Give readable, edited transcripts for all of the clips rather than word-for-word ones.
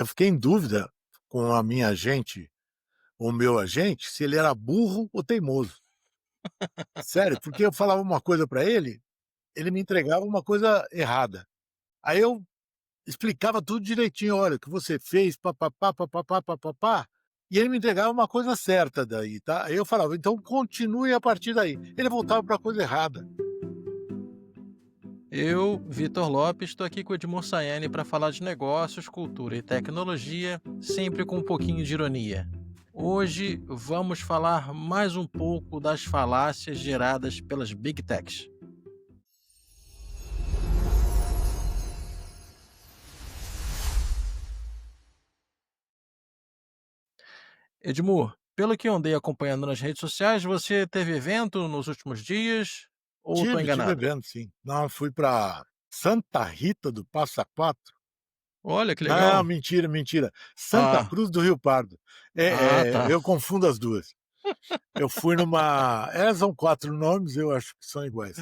eu fiquei em dúvida com a minha agente, o meu agente, se ele era burro ou teimoso. Sério, porque eu falava uma coisa para ele me entregava uma coisa errada. Aí eu explicava tudo direitinho: "Olha, o que você fez, pá-pá-pá, pá-pá-pá, pá-pá-pá", e ele me entregava uma coisa certa daí, tá. Aí eu falava: "Então continue a partir daí". Ele voltava para a coisa errada. Eu, Vitor Lopes, estou aqui com o Edmur Sayane para falar de negócios, cultura e tecnologia, sempre com um pouquinho de ironia. Hoje vamos falar mais um pouco das falácias geradas pelas Big Techs. Edmur, pelo que eu andei acompanhando nas redes sociais, você teve evento nos últimos dias ou estou Tive enganado? evento sim. Não, fui para Santa Rita do Passa Quatro. Olha que Não, legal. mentira, mentira. Santa Ah, Cruz do Rio Pardo. tá. Eu confundo as 2. Eu fui numa são 4 nomes, eu acho que são iguais.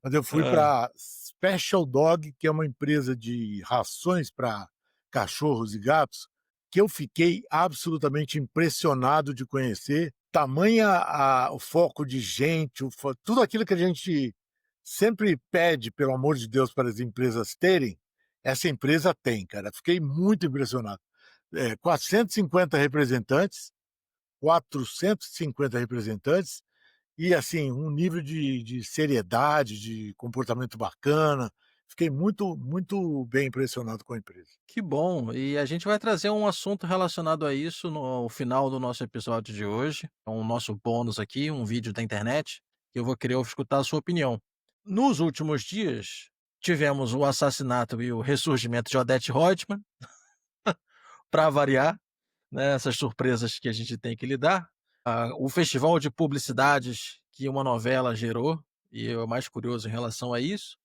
Mas eu fui Ah, para Special Dog, que é uma empresa de rações para cachorros e gatos, que eu fiquei absolutamente impressionado de conhecer. Tamanha o foco de gente, tudo aquilo que a gente sempre pede, pelo amor de Deus, para as empresas terem, essa empresa tem, cara. Fiquei muito impressionado. 450 representantes, 450 representantes e, assim, um nível de seriedade, de comportamento bacana. Fiquei muito bem impressionado com a empresa. que bom. E a gente vai trazer um assunto relacionado a isso no final do nosso episódio de hoje. É um nosso bônus aqui, um vídeo da internet, que eu vou querer escutar a sua opinião. Nos últimos dias, tivemos o assassinato e o ressurgimento de Odete Roitman, para variar, né, essas surpresas que a gente tem que lidar. O festival de publicidades que uma novela gerou, e eu mais curioso em relação a isso.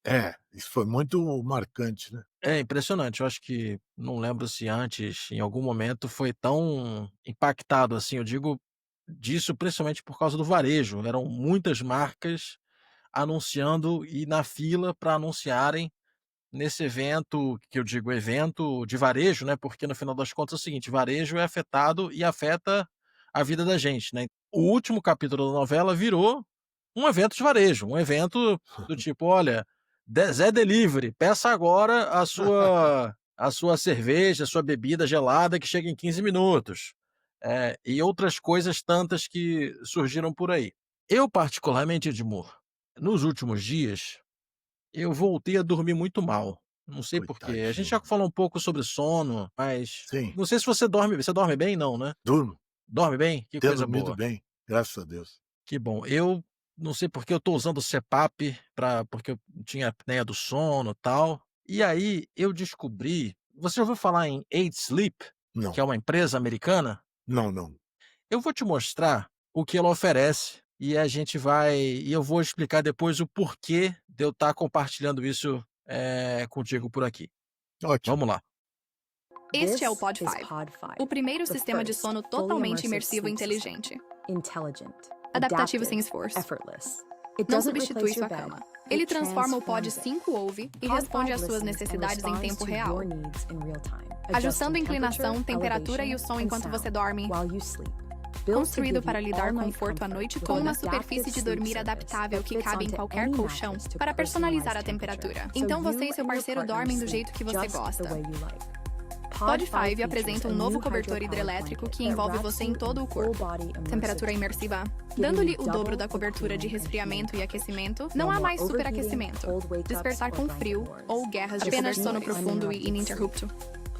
Isso foi muito marcante, né. É impressionante, eu acho que não lembro se antes, em algum momento, foi tão impactado assim, eu digo disso principalmente por causa do varejo, eram muitas marcas anunciando e na fila para anunciarem nesse evento, que eu digo evento de varejo, né, porque no final das contas é o seguinte, varejo é afetado e afeta a vida da gente, né. O último capítulo da novela virou um evento de varejo, um evento do tipo: "Olha, Zé Delivery, peça agora a sua cerveja, a sua bebida gelada que chega em 15 minutos", e outras coisas tantas que surgiram por aí. Eu particularmente, Edmur, nos últimos dias eu voltei a dormir muito mal. Não sei por quê. A gente já Coitadinho. falou um pouco sobre sono, mas Sim, não sei se você dorme bem não, né? durmo. Dorme bem? Que Tenho coisa dormido boa, bem, graças a Deus. que bom. Eu não sei porque eu tô usando o CPAP porque eu tinha apneia do sono, e tal. E aí eu descobri, você já ouviu falar em 8 Sleep, que Não, é uma empresa americana? não, não. Eu vou te mostrar o que ela oferece e eu vou explicar depois o porquê de eu estar compartilhando isso, contigo por aqui. Ótimo. Vamos lá. Este é o Pod 5, o primeiro sistema de sono totalmente imersivo e inteligente. Adaptativo sem esforço. Não substitui sua cama. Ele transforma o Pod 5 Ouve e responde às suas necessidades em tempo real, ajustando a inclinação, temperatura e o som enquanto você dorme. Construído para lhe dar conforto a noite toda, com uma superfície de dormir adaptável que cabe em qualquer colchão, para personalizar a temperatura. Então você e seu parceiro dormem do jeito que você gosta. Pod 5 apresenta um novo cobertor hidrelétrico que envolve você em todo o corpo. Temperatura imersiva. Dando-lhe o dobro da cobertura de resfriamento e aquecimento, não há mais superaquecimento, despertar com frio ou guerras de apenas sono profundo e ininterrupto.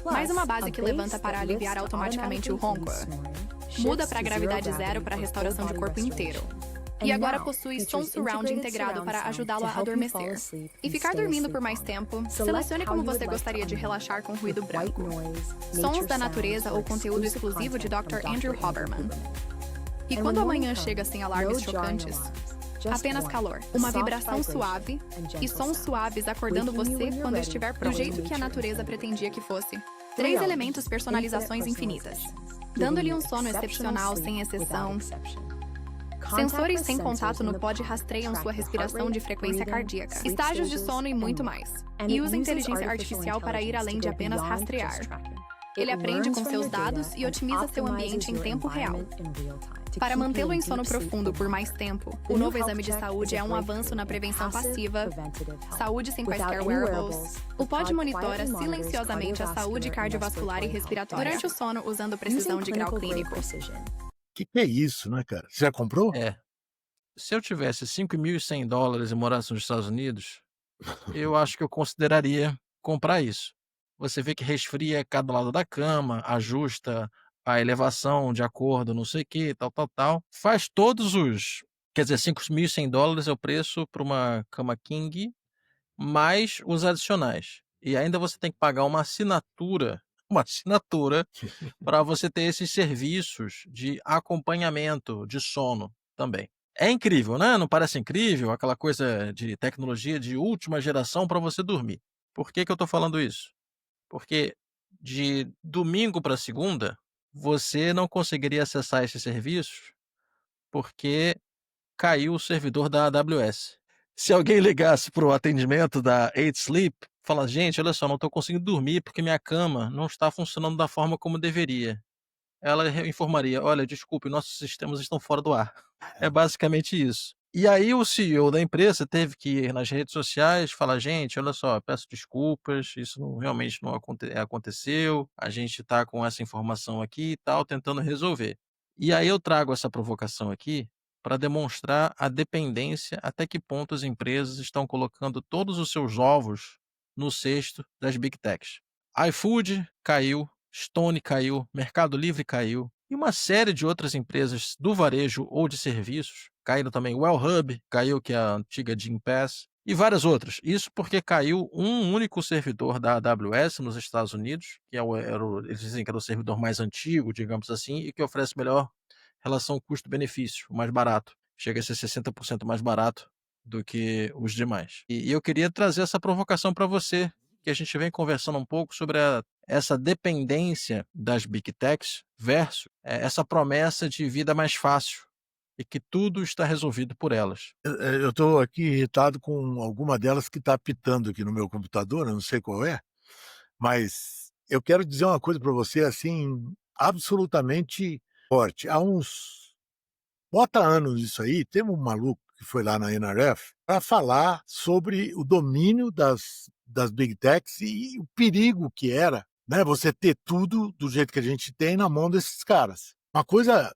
Mais uma base que levanta para aliviar automaticamente o ronco. Muda para gravidade zero para restauração de corpo inteiro. E agora possui som surround integrado para ajudá-lo a adormecer. E ficar dormindo por mais tempo, selecione como você gostaria de relaxar com ruído branco, sons da natureza ou conteúdo exclusivo de Dr. Andrew Huberman. E quando a manhã chega sem alarmes chocantes, apenas calor, uma vibração suave e sons suaves acordando você quando estiver do jeito que a natureza pretendia que fosse. 3 elementos, personalizações infinitas, dando-lhe um sono excepcional sem exceção. Sensores sem contato no pod rastreiam sua respiração de frequência cardíaca, estágios de sono e muito mais. E usa inteligência artificial para ir além de apenas rastrear. Ele aprende com seus dados e otimiza seu ambiente em tempo real. Para mantê-lo em sono profundo por mais tempo, o novo exame de saúde é um avanço na prevenção passiva, saúde sem quaisquer wearables. O pod monitora silenciosamente a saúde cardiovascular e respiratória durante o sono usando precisão de grau clínico. Que é isso, né, cara? Você já comprou? É. Se eu tivesse $5.100 e morasse nos Estados Unidos, eu acho que eu consideraria comprar isso. Você vê que resfria cada lado da cama, ajusta a elevação de acordo, não sei o que, tal, tal, tal. Faz todos os. Quer dizer, $5.100 é o preço para uma cama king, mais os adicionais. E ainda você tem que pagar uma assinatura para você ter esses serviços de acompanhamento de sono também. É incrível, né? Não parece incrível? Aquela coisa de tecnologia de última geração para você dormir. Por que que eu tô falando isso? Porque de domingo para segunda, você não conseguiria acessar esses serviços, porque caiu o servidor da AWS. Se alguém ligasse para o atendimento da 8Sleep, fala: "Gente, olha só, não estou conseguindo dormir porque minha cama não está funcionando da forma como deveria". Ela informaria: "Olha, desculpe, nossos sistemas estão fora do ar". É basicamente isso. E aí o CEO da empresa teve que ir nas redes sociais e falar: "Gente, olha só, peço desculpas, isso realmente não aconteceu, a gente está com essa informação aqui e tal, tentando resolver". E aí eu trago essa provocação aqui para demonstrar a dependência, até que ponto as empresas estão colocando todos os seus ovos no cesto das Big Techs. iFood caiu, Stone caiu, Mercado Livre caiu, e uma série de outras empresas do varejo ou de serviços caíram também. Wellhub caiu, que é a antiga Gympass, e várias outras. Isso porque caiu um único servidor da AWS nos Estados Unidos, que eles dizem que era o servidor mais antigo, digamos assim, e que oferece melhor relação custo-benefício, o mais barato. Chega a ser 60% mais barato do que os demais. E eu queria trazer essa provocação para você, que a gente vem conversando um pouco sobre essa dependência das Big Techs versus essa promessa de vida mais fácil e que tudo está resolvido por elas. Eu estou aqui irritado com alguma delas que está apitando aqui no meu computador, eu não sei qual é, mas eu quero dizer uma coisa para você, assim, absolutamente forte. Há uns bota anos isso aí, teve um maluco que foi lá na NRF para falar sobre o domínio das Big Techs e o perigo que era, né, você ter tudo do jeito que a gente tem na mão desses caras. Uma coisa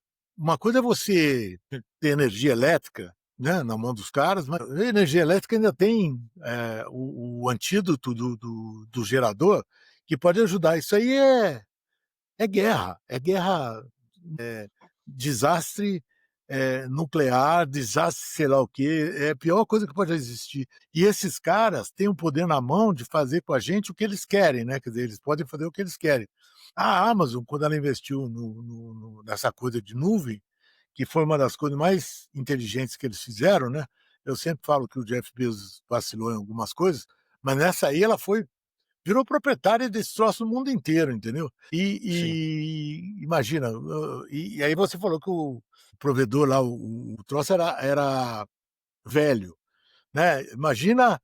é você ter energia elétrica, né, na mão dos caras, mas a energia elétrica ainda tem o antídoto do gerador que pode ajudar. Isso aí é guerra, desastre nuclear, desastre sei lá o quê, é a pior coisa que pode existir. E esses caras têm o poder na mão de fazer com a gente o que eles querem, né? Quer dizer, eles podem fazer o que eles querem. A Amazon, quando ela investiu nessa coisa de nuvem, que foi uma das coisas mais inteligentes que eles fizeram, né? Eu sempre falo que o Jeff Bezos vacilou em algumas coisas, mas nessa aí ela virou proprietária desse troço no mundo inteiro, entendeu? Sim. E imagina, e aí você falou que o provedor lá, o troço era velho, né? Imagina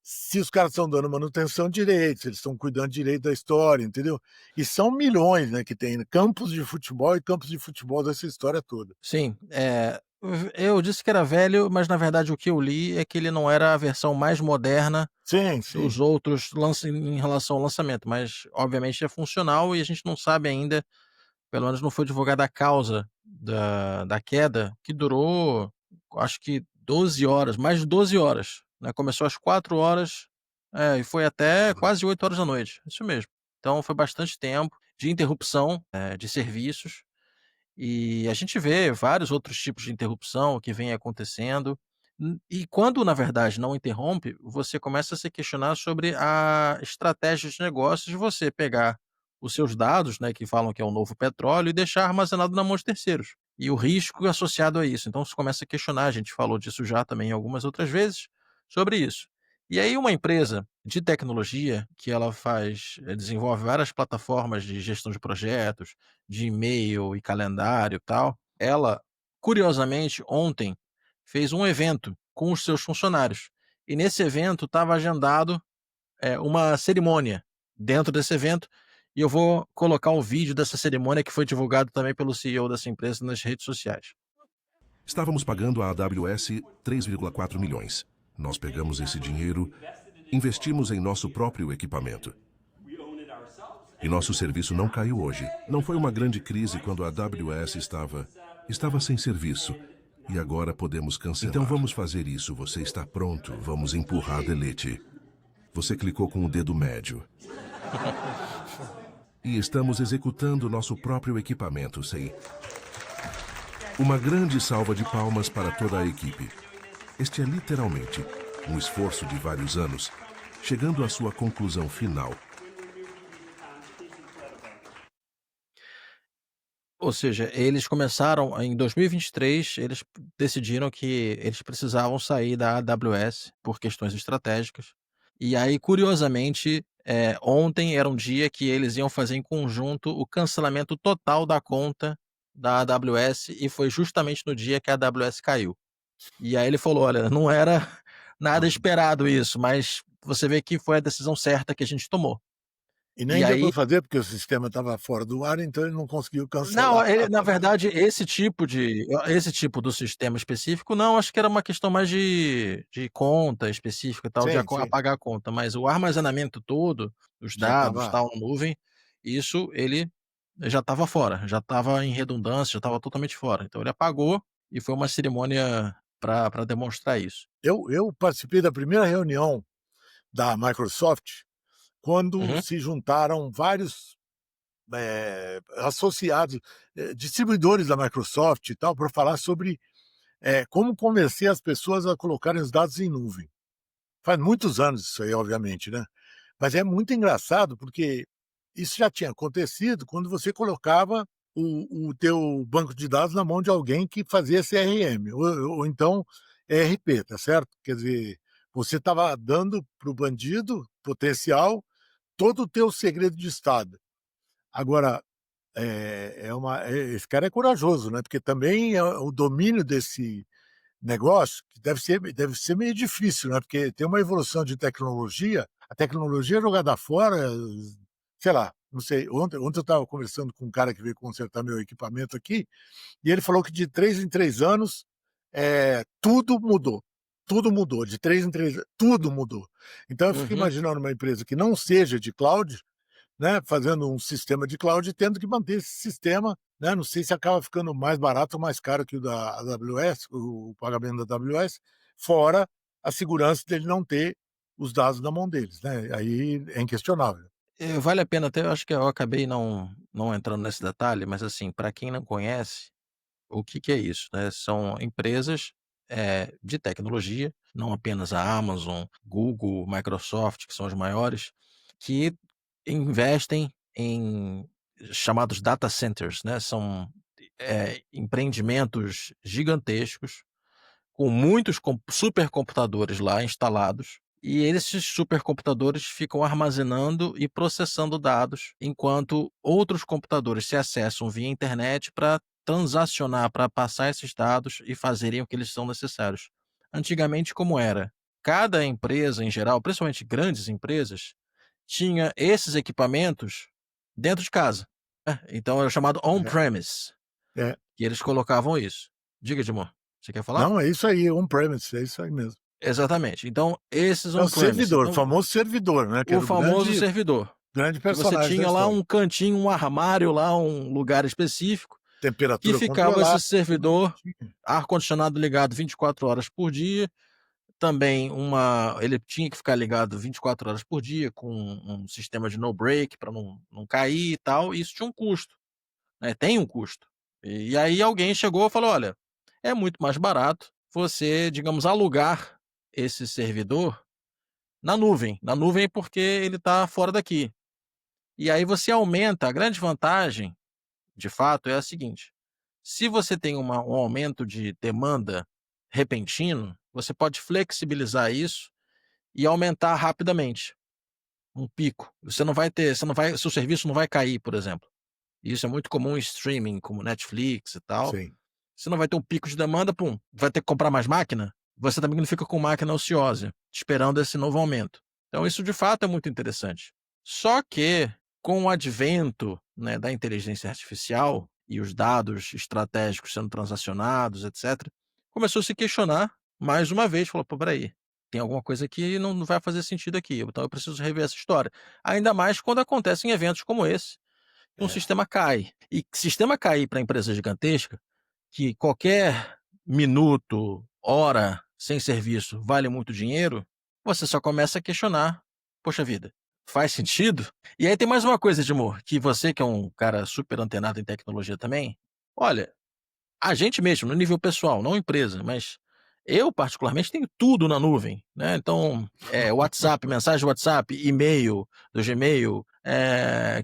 se os caras estão dando manutenção direito, se eles estão cuidando direito da história, entendeu? E são milhões, né, que tem campos de futebol e campos de futebol dessa história toda. Sim, eu disse que era velho, mas na verdade o que eu li é que ele não era a versão mais moderna Sim, sim. dos outros em relação ao lançamento, mas obviamente é funcional e a gente não sabe ainda, pelo menos não foi divulgada a causa da queda, que durou acho que 12 horas, mais de 12 horas, né? Começou às 4 horas, e foi até quase 8 horas da noite, isso mesmo. Então foi bastante tempo de interrupção, de serviços. E a gente vê vários outros tipos de interrupção que vem acontecendo. E quando, na verdade, não interrompe, você começa a se questionar sobre a estratégia de negócio de você pegar os seus dados, né, que falam que é o novo petróleo, e deixar armazenado na mão de terceiros. E o risco associado a isso. Então você começa a questionar, a gente falou disso já também algumas outras vezes, sobre isso. E aí uma empresa de tecnologia que ela desenvolve várias plataformas de gestão de projetos, de e-mail e calendário e tal, ela, curiosamente, ontem fez um evento com os seus funcionários. E nesse evento estava agendado uma cerimônia dentro desse evento, e eu vou colocar um vídeo dessa cerimônia que foi divulgado também pelo CEO dessa empresa nas redes sociais. Estávamos pagando a AWS 3,4 milhões. Nós pegamos esse dinheiro, investimos em nosso próprio equipamento. E nosso serviço não caiu hoje. Não foi uma grande crise quando a AWS estava sem serviço. E agora podemos cancelar. Então vamos fazer isso. Você está pronto. Vamos empurrar delete. Você clicou com o dedo médio. E estamos executando nosso próprio equipamento sem... Uma grande salva de palmas para toda a equipe. Este é literalmente um esforço de vários anos, chegando à sua conclusão final. Ou seja, eles começaram em 2023, eles decidiram que eles precisavam sair da AWS por questões estratégicas. E aí, curiosamente, ontem era um dia que eles iam fazer em conjunto o cancelamento total da conta da AWS e foi justamente no dia que a AWS caiu. E aí ele falou, olha, não era nada esperado isso, mas você vê que foi a decisão certa que a gente tomou. E nem E deu aí, para fazer, porque o sistema estava fora do ar, então ele não conseguiu não, cancelar. ele, na verdade, esse tipo do sistema específico, não, acho que era uma questão mais de conta específica e tal, de Sim, sim. apagar a conta, mas o armazenamento todo, os Já dados, estava. tal, na nuvem, isso ele já estava fora, já estava em redundância, já estava totalmente fora. Então ele apagou e foi uma cerimônia para demonstrar isso. Eu participei da primeira reunião da Microsoft quando Uhum. se juntaram vários associados, distribuidores da Microsoft e tal, para falar sobre como convencer as pessoas a colocarem os dados em nuvem. Faz muitos anos isso aí, obviamente, né? Mas é muito engraçado porque isso já tinha acontecido quando você colocava o teu banco de dados na mão de alguém que fazia CRM, ou então ERP, tá certo? Quer dizer, você estava dando para o bandido potencial todo o teu segredo de Estado. Agora, esse cara é corajoso, né? Porque também o domínio desse negócio que deve ser meio difícil, né? Porque tem uma evolução de tecnologia, a tecnologia jogada fora, sei lá, não sei. Ontem eu estava conversando com um cara que veio consertar meu equipamento aqui, e ele falou que de 3 em 3 anos tudo mudou. Tudo mudou, de 3 em 3 tudo mudou. Então eu fico Uhum. imaginando uma empresa que não seja de cloud, né, fazendo um sistema de cloud e tendo que manter esse sistema, né, não sei se acaba ficando mais barato ou mais caro que o da AWS, o pagamento da AWS, fora a segurança dele não ter os dados na mão deles, né, aí é inquestionável. Vale a pena até, eu acho que eu acabei não entrando nesse detalhe, mas assim, para quem não conhece, o que que é isso, né? São empresas, de tecnologia, não apenas a Amazon, Google, Microsoft, que são os maiores, que investem em chamados data centers, né? São, empreendimentos gigantescos com muitos supercomputadores lá instalados, e esses supercomputadores ficam armazenando e processando dados, enquanto outros computadores se acessam via internet para transacionar, para passar esses dados e fazerem o que eles são necessários. Antigamente, como era? Cada empresa em geral, principalmente grandes empresas, tinha esses equipamentos dentro de casa, né? Então era chamado É, on-premise, é. e eles colocavam isso. Diga, Edmor, você quer falar? Não, é isso aí, on-premise, é isso aí mesmo. Exatamente. Então, esses É o on-premise. servidor, o Então, famoso servidor, né, que o era o famoso grande servidor, grande que você personagem da tinha lá história. um cantinho, um armário lá, um lugar específico, que Temperatura ficava esse controlada, tudo servidor, bonitinho. ar-condicionado ligado 24 horas por dia, também ele tinha que ficar ligado 24 horas por dia, com um sistema de no break para não cair e tal, e isso tinha um custo, né, tem um custo. E aí alguém chegou e falou: "Olha, é muito mais barato você, digamos, alugar esse servidor na nuvem. Na nuvem é porque ele está fora daqui. E aí você aumenta, a grande vantagem, de fato, é a seguinte: se você tem um aumento de demanda repentino, você pode flexibilizar isso e aumentar rapidamente, um pico. Você não vai seu serviço não vai cair, por exemplo. Isso é muito comum em streaming, como Netflix e tal. Sim. Você não vai ter um pico de demanda, pum, vai ter que comprar mais máquina, você também não fica com máquina ociosa, esperando esse novo aumento. Então isso de fato é muito interessante. Só que, com o advento, né, da inteligência artificial e os dados estratégicos sendo transacionados, etc., começou a se questionar mais uma vez, falou: "Pô, espera aí, tem alguma coisa que não vai fazer sentido aqui, então eu preciso rever essa história". Ainda mais quando acontecem eventos como esse, que um É, sistema cai. E sistema cair para empresa gigantesca, que qualquer minuto, hora sem serviço vale muito dinheiro, você só começa a questionar: "Poxa vida, faz sentido?". E aí tem mais uma coisa, Edmur, que você que é um cara super antenado em tecnologia também, olha, a gente mesmo, no nível pessoal, não empresa, mas eu particularmente tenho tudo na nuvem, né, então, WhatsApp, mensagem do WhatsApp, e-mail do Gmail,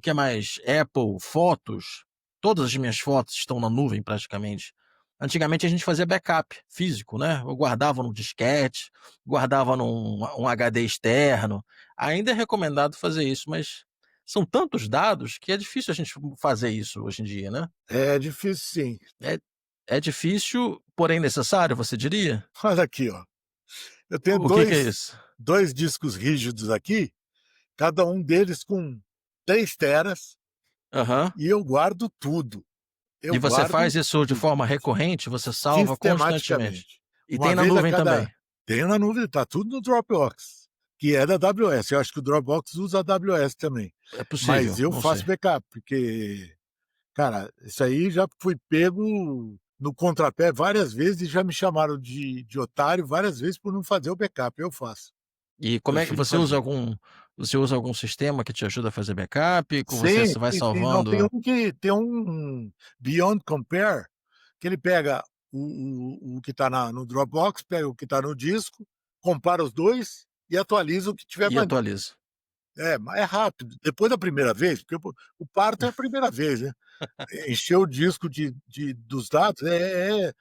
que mais? Apple, fotos, todas as minhas fotos estão na nuvem praticamente. Antigamente a gente fazia backup físico, né, eu guardava no disquete, guardava num HD externo, ainda é recomendado fazer isso, mas são tantos dados que é difícil a gente fazer isso hoje em dia, né. é difícil sim. É é difícil, porém necessário, você diria? Olha aqui, ó, eu tenho O que que é isso? dois discos rígidos aqui, cada um deles com 3 teras, Aham. e eu guardo tudo. E Eu você guardo faz isso de tudo, forma recorrente? Você salva constantemente? sistematicamente. E Uma tem na vez a nuvem cada também? tenho na nuvem, tá tudo no Dropbox, que é da AWS. Eu acho que o Dropbox usa a AWS também. É possível, Mas eu não faço sei. backup, porque, cara, isso aí já fui pego no contrapé várias vezes e já me chamaram de otário várias vezes por não fazer o backup. Eu faço, E como é que prefiro você usa fazer. algum sistema que te ajuda a fazer backup? Com você Sim, vai sim, sim. Não, salvando tem um Beyond Compare, que ele pega o que está no Dropbox, pega o que está no disco, compara os 2 e atualiza o que tiver e mais novo. atualiza. É, mas é rápido. Depois da primeira vez, porque o parto é a primeira vez, né? Encher o disco dos dados é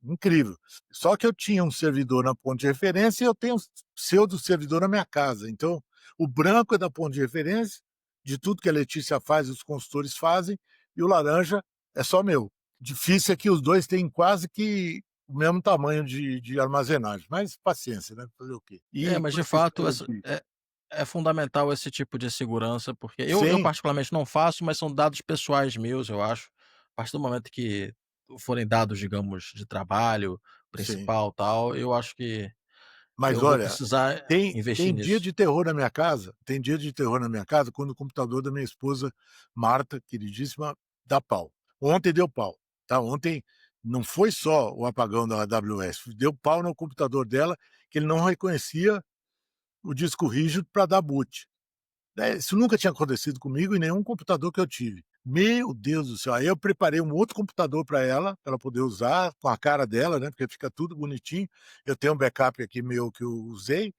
incrível. Só que eu tinha um servidor na ponte de referência e eu tenho um pseudo servidor na minha casa. Então, o branco é da ponte de referência, de tudo que a Letícia faz e os consultores fazem, e o laranja é só meu. Difícil é que os dois têm quase que o mesmo tamanho de armazenagem, mas paciência, né? Fazer o quê? É, E mas com de essa fato história essa é fundamental esse tipo de segurança, porque eu sim, particularmente não faço, mas são dados pessoais meus, eu acho. A partir do momento que forem dados, digamos, de trabalho, sim. principal, tal, eu acho que Mas eu vou olha, precisar investir tem dia nisso. de terror na minha casa, tem dia de terror na minha casa quando o computador da minha esposa Marta, queridíssima, dá pau. Ontem deu pau, tá, ontem não foi só o apagão da AWS, deu pau no computador dela, que ele não reconhecia o disco rígido para dar boot. Isso nunca tinha acontecido comigo em nenhum computador que eu tive. Meu Deus do céu, aí eu preparei um outro computador para ela poder usar com a cara dela, né, porque fica tudo bonitinho. Eu tenho um backup aqui meu que eu usei,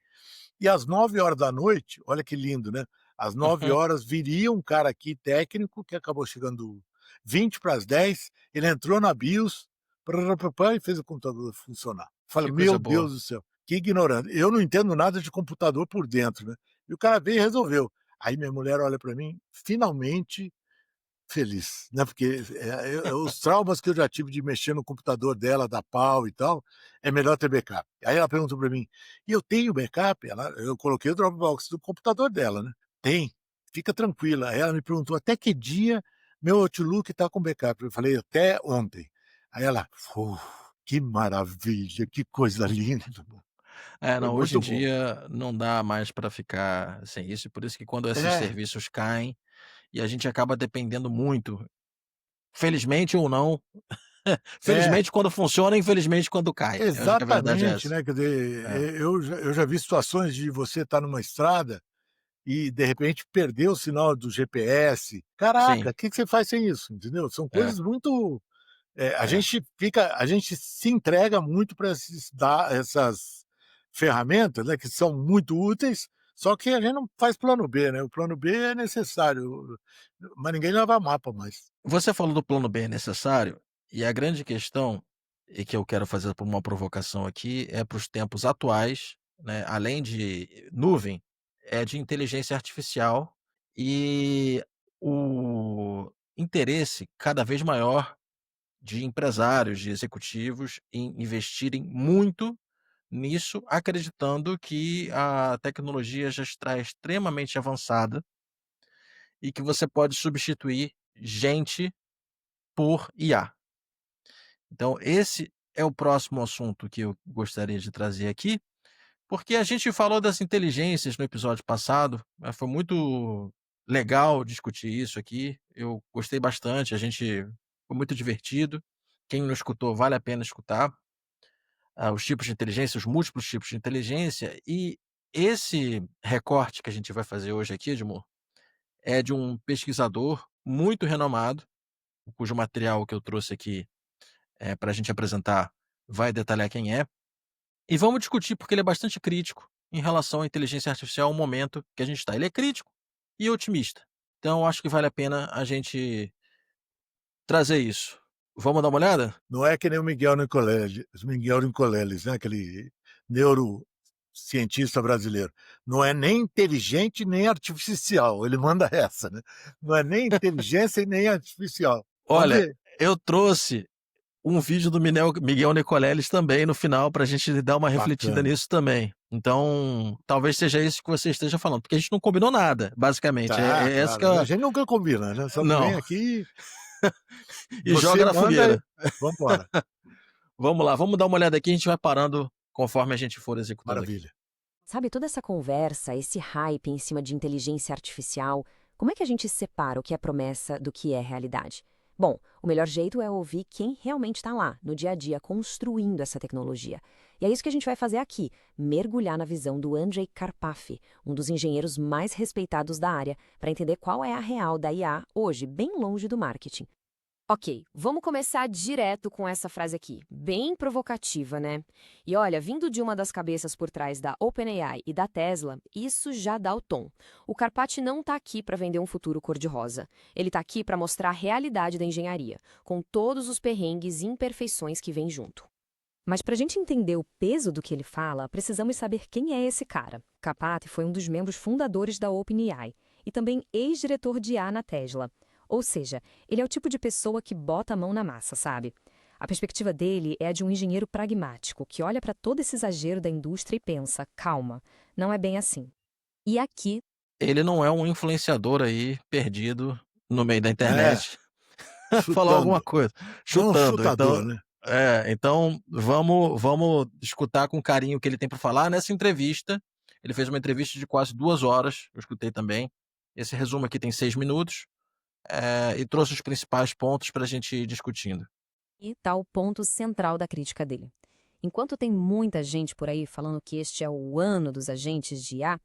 e às 9 horas da noite, olha que lindo, né, às 9 horas viria um cara aqui técnico, que acabou chegando 20 para as 10, ele entrou na BIOS, prá e fez o computador funcionar. Falei: Que coisa "Meu boa. Deus do céu, que ignorante". Eu não entendo nada de computador por dentro, né, e o cara veio e resolveu. Aí minha mulher olha para mim, finalmente feliz, né, porque, os traumas que eu já tive de mexer no computador dela, dar pau e tal, é melhor ter backup. Aí ela perguntou para mim: "E eu tenho backup?" Eu coloquei o Dropbox do computador dela, né. "Tem, fica tranquila". Aí ela me perguntou: "Até que dia meu Outlook está com backup?" Eu falei: "Até ontem". Aí ela: que maravilha, que coisa linda". É, Foi não, hoje em muito bom. dia não dá mais para ficar sem isso, por isso que quando esses É, serviços caem e a gente acaba dependendo muito, felizmente ou não, é. felizmente quando funciona, infelizmente quando cai. Eu acho que a verdade é Exatamente, essa. né, quer É, dizer, eu já vi situações de você estar numa estrada e, de repente, perder o sinal do GPS. Caraca, sim, o que que você faz sem isso, entendeu? São é, coisas muito, é. a gente se entrega muito para essas ferramentas, né, que são muito úteis, só que a gente não faz plano B, né, o plano B é necessário, mas ninguém leva mapa mais. Você falou do plano B necessário, e a grande questão, e que eu quero fazer por uma provocação aqui, é para os tempos atuais, né, além de nuvem, é de inteligência artificial e o interesse cada vez maior de empresários, de executivos em investirem muito nisso, acreditando que a tecnologia já está extremamente avançada e que você pode substituir gente por IA. Então esse é o próximo assunto que eu gostaria de trazer aqui, porque a gente falou das inteligências no episódio passado, foi muito legal discutir isso aqui, eu gostei bastante, a gente foi muito divertido. Quem não escutou, vale a pena escutar, os tipos de inteligência, os múltiplos tipos de inteligência, e esse recorte que a gente vai fazer hoje aqui, Edmur, é de um pesquisador muito renomado, cujo material que eu trouxe aqui, para a gente apresentar, vai detalhar quem é. E vamos discutir, porque ele é bastante crítico em relação à inteligência artificial, ao momento que a gente está. Ele é crítico e otimista. Então, acho que vale a pena a gente trazer isso. Vamos dar uma olhada? Não é que nem o Miguel Nicoleles, né? Aquele neurocientista brasileiro. Não é nem inteligente nem artificial. Ele manda essa, né? Não é nem inteligência e nem artificial. Vamos Olha, ver. eu trouxe um vídeo do Miguel Nicoleles também no final, para a gente dar uma refletida Bacana. nisso também. Então, talvez seja isso que você esteja falando, porque a gente não combinou nada, basicamente. Tá, Essa que é claro. A gente nunca combina, né? Só não, vem aqui, e joga você na manda fogueira. e vamos embora. Vamos lá, vamos dar uma olhada aqui, a gente vai parando conforme a gente for executando aqui. Maravilha. Sabe, toda essa conversa, esse hype em cima de inteligência artificial, como é que a gente separa o que é promessa do que é realidade? Bom, o melhor jeito é ouvir quem realmente está lá, no dia a dia, construindo essa tecnologia. E é isso que a gente vai fazer aqui, mergulhar na visão do Andrej Karpaf, um dos engenheiros mais respeitados da área, para entender qual é a real da IA hoje, bem longe do marketing. Ok, vamos começar direto com essa frase aqui, bem provocativa, né? E olha, vindo de uma das cabeças por trás da OpenAI e da Tesla, isso já dá o tom. O Karpati não está aqui para vender um futuro cor-de-rosa. Ele está aqui para mostrar a realidade da engenharia, com todos os perrengues e imperfeições que vêm junto. Mas para a gente entender o peso do que ele fala, precisamos saber quem é esse cara. Karpati foi um dos membros fundadores da OpenAI e também ex-diretor de IA na Tesla. Ou seja, ele é o tipo de pessoa que bota a mão na massa, sabe? A perspectiva dele é a de um engenheiro pragmático, que olha para todo esse exagero da indústria e pensa, calma, não é bem assim. E aqui... Ele não é um influenciador aí, perdido no meio da É, internet, falou alguma chutando. coisa, Não um chutando. chutador, né? Então vamos escutar com carinho o que ele tem para falar nessa entrevista. Ele fez uma entrevista de quase 2 horas, eu escutei também. Esse resumo aqui tem 6 minutos. E trouxe os principais pontos para a gente ir discutindo. E tá o ponto central da crítica dele. Enquanto tem muita gente por aí falando que este é o ano dos agentes de IA,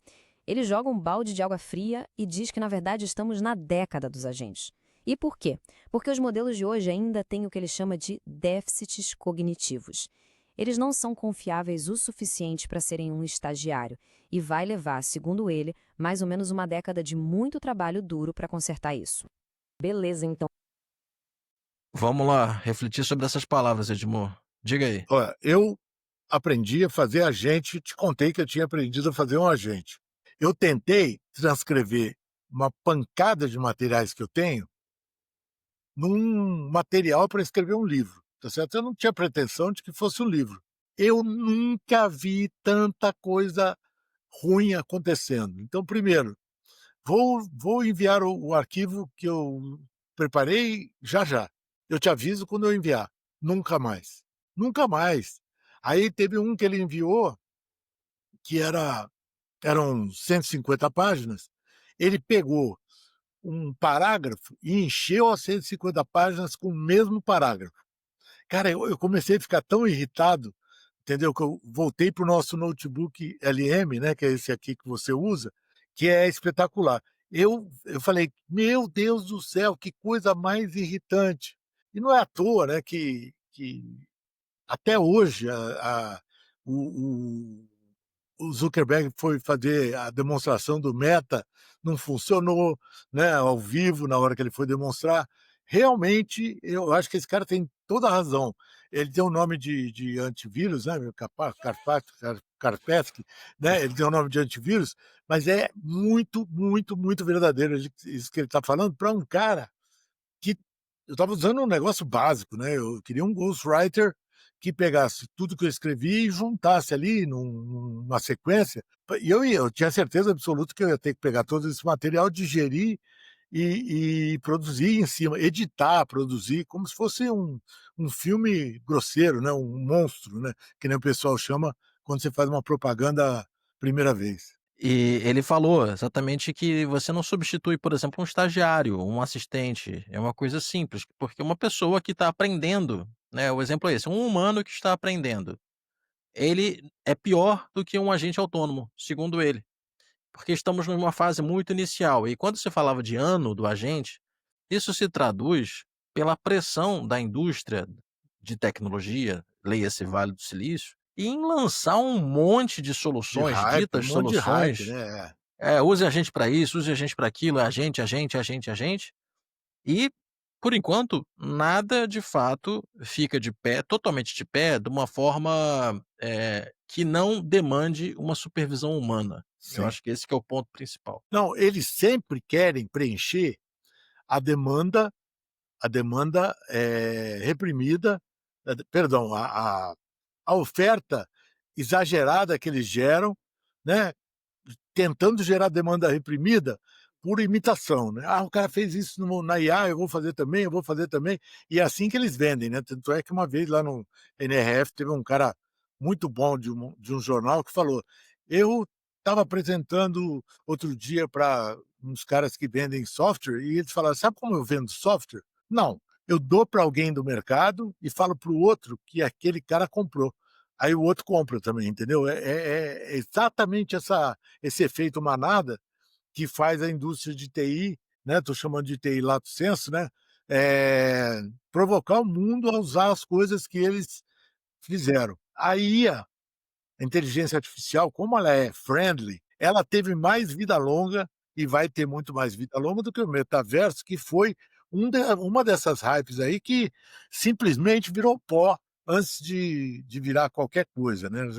ele joga um balde de água fria e diz que, na verdade, estamos na década dos agentes. E por quê? Porque os modelos de hoje ainda têm o que ele chama de déficits cognitivos. Eles não são confiáveis o suficiente para serem um estagiário e vai levar, segundo ele, mais ou menos uma década de muito trabalho duro para consertar isso. Beleza, então. Vamos lá, refletir sobre essas palavras, Edmur. Diga aí. Olha, eu aprendi a fazer agente, te contei que eu tinha aprendido a fazer um agente. Eu tentei transcrever uma pancada de materiais que eu tenho num material para escrever um livro, tá certo? Eu não tinha pretensão de que fosse um livro. Eu nunca vi tanta coisa ruim acontecendo. Então, primeiro, vou enviar o arquivo que eu preparei já já. Eu te aviso quando eu enviar. Nunca mais. Nunca mais. Aí teve um que ele enviou, que eram 150 páginas. Ele pegou um parágrafo e encheu as 150 páginas com o mesmo parágrafo. Cara, eu comecei a ficar tão irritado, entendeu? Que eu voltei para o nosso notebook LM, né, que é esse aqui que você usa, que é espetacular. Eu falei, meu Deus do céu, que coisa mais irritante. E não é à toa, né, que até hoje o, o Zuckerberg foi fazer a demonstração do Meta, não funcionou, né, ao vivo, na hora que ele foi demonstrar. Realmente, eu acho que esse cara tem toda a razão. Ele tem um nome de antivírus, né, Karpathy, né, ele tem um nome de antivírus, mas é muito, muito, muito verdadeiro isso que ele está falando para um cara que eu estava usando um negócio básico, né? Eu queria um ghostwriter que pegasse tudo que eu escrevi e juntasse ali numa sequência. E eu tinha certeza absoluta que eu ia ter que pegar todo esse material, digerir e produzir em cima, editar, produzir, como se fosse um filme grosseiro, né, um monstro, né, que nem o pessoal chama quando você faz uma propaganda primeira vez. E ele falou exatamente que você não substitui, por exemplo, um estagiário, um assistente, é uma coisa simples, porque uma pessoa que está aprendendo, né, o exemplo é esse, um humano que está aprendendo, ele é pior do que um agente autônomo, segundo ele, porque estamos numa fase muito inicial. E quando você falava de ano do agente, isso se traduz pela pressão da indústria de tecnologia, leia-se Vale do Silício, em lançar um monte de De soluções, hype, um ditas monte de hype, soluções, né, é. use a gente para isso, use a gente para aquilo, é a gente, e, por enquanto, nada de fato fica de pé, totalmente de pé, de uma forma, que não demande uma supervisão humana. Eu Sim. acho que esse que é o ponto principal. Não, eles sempre querem preencher a demanda reprimida, perdão, a oferta exagerada que eles geram, né, tentando gerar demanda reprimida por imitação, né. "Ah, o cara fez isso na IA, eu vou fazer também, eu vou fazer também", e é assim que eles vendem, né. Tanto é que uma vez lá no NRF teve um cara muito bom de um jornal que falou: "Eu estava apresentando outro dia para uns caras que vendem software e eles falaram: 'Sabe como eu vendo software?' Não, eu dou para alguém do mercado e falo para o outro que aquele cara comprou. Aí o outro compra também, entendeu? É exatamente esse efeito manada que faz a indústria de TI, né, estou chamando de TI lato sensu, né, provocar o mundo a usar as coisas que eles fizeram. A IA, a inteligência artificial, como ela é friendly, ela teve mais vida longa e vai ter muito mais vida longa do que o metaverso, que foi uma dessas hypes aí que simplesmente virou pó antes de virar qualquer coisa, né,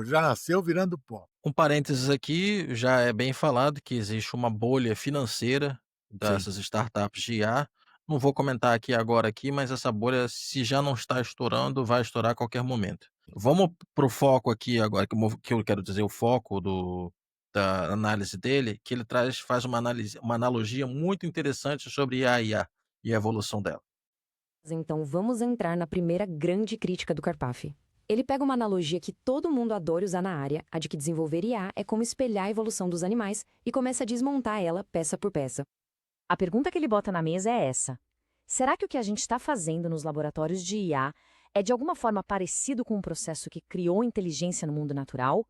já nasceu virando pó. Um parênteses aqui, já é bem falado que existe uma bolha financeira Sim. dessas startups de IA. Não vou comentar aqui agora aqui, mas essa bolha, se já não está estourando, vai estourar a qualquer momento. Vamos para o foco aqui agora, que eu quero dizer o foco da análise dele, que ele faz uma analogia muito interessante sobre a IA e a evolução dela. Então vamos entrar na primeira grande crítica do Karpaf. Ele pega uma analogia que todo mundo adora usar na área, a de que desenvolver IA é como espelhar a evolução dos animais, e começa a desmontar ela peça por peça. A pergunta que ele bota na mesa é essa: será que o que a gente está fazendo nos laboratórios de IA é de alguma forma parecido com um processo que criou inteligência no mundo natural?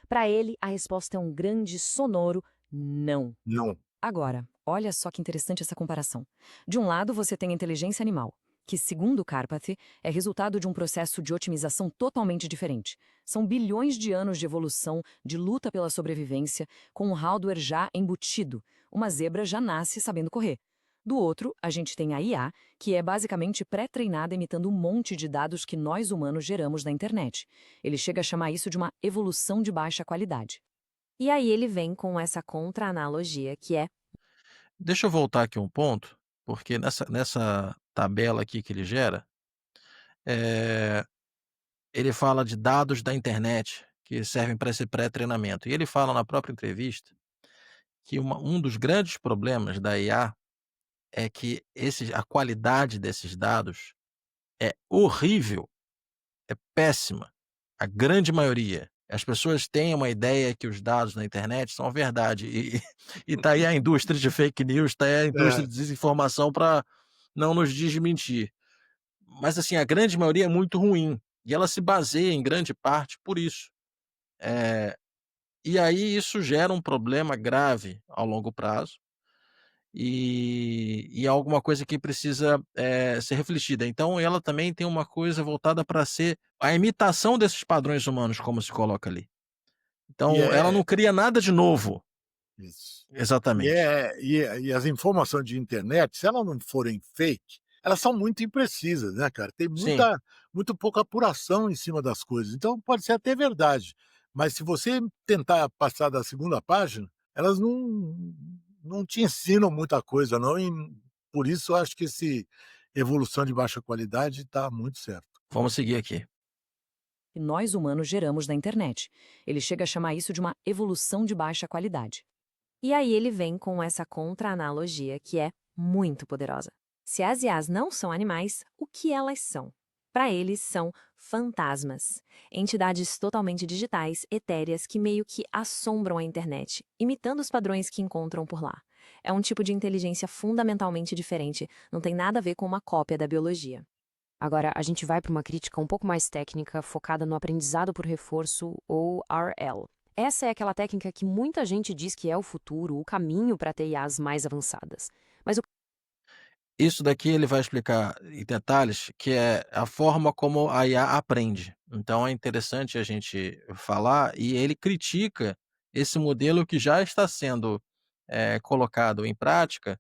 Para ele, a resposta é um grande, sonoro não. Não. Agora, olha só que interessante essa comparação. De um lado, você tem a inteligência animal, que, segundo Karpathy, é resultado de um processo de otimização totalmente diferente. São bilhões de anos de evolução, de luta pela sobrevivência, com um hardware já embutido. Uma zebra já nasce sabendo correr. Do outro, a gente tem a IA, que é basicamente pré-treinada imitando um monte de dados que nós humanos geramos na internet. Ele chega a chamar isso de uma evolução de baixa qualidade. E aí ele vem com essa contra-analogia, que é: Deixa eu voltar aqui um ponto, porque nessa tabela aqui que ele gera, eh, ele fala de dados da internet que servem para esse pré-treinamento. E ele fala na própria entrevista que um dos grandes problemas da IA é que a qualidade desses dados é horrível, é péssima. A grande maioria. As pessoas têm uma ideia que os dados na internet são a verdade. E tá aí a indústria de fake news, tá aí a indústria É. de desinformação para não nos desmentir. Mas, assim, a grande maioria é muito ruim. E ela se baseia, em grande parte, por isso. Eh, e aí isso gera um problema grave ao longo prazo, e é alguma coisa que precisa, ser refletida. Então ela também tem uma coisa voltada para ser a imitação desses padrões humanos, como se coloca ali. E Então ela é não cria nada de novo. isso. Exatamente. E as informações de internet, se elas não forem fake, elas são muito imprecisas, né, cara. Tem Sim. muito pouca apuração em cima das coisas, então pode ser até verdade, mas se você tentar passar da segunda página, elas não te ensinam muita coisa não, e por isso eu acho que esse evolução de baixa qualidade está muito certo. Vamos seguir aqui. que nós humanos geramos na internet. Ele chega a chamar isso de uma evolução de baixa qualidade. E aí ele vem com essa contra-analogia que é muito poderosa. Se as IAs não são animais, o que elas são? Para eles, são fantasmas, entidades totalmente digitais, etéreas, que meio que assombram a internet, imitando os padrões que encontram por lá. É um tipo de inteligência fundamentalmente diferente, não tem nada a ver com uma cópia da biologia. Agora, a gente vai para uma crítica um pouco mais técnica, focada no aprendizado por reforço, ou RL. Essa é aquela técnica que muita gente diz que é o futuro, o caminho para ter IAs mais avançadas. Mas o Isso daqui ele vai explicar em detalhes, que é a forma como a IA aprende. Então é interessante a gente falar, e ele critica esse modelo que já está sendo, colocado em prática,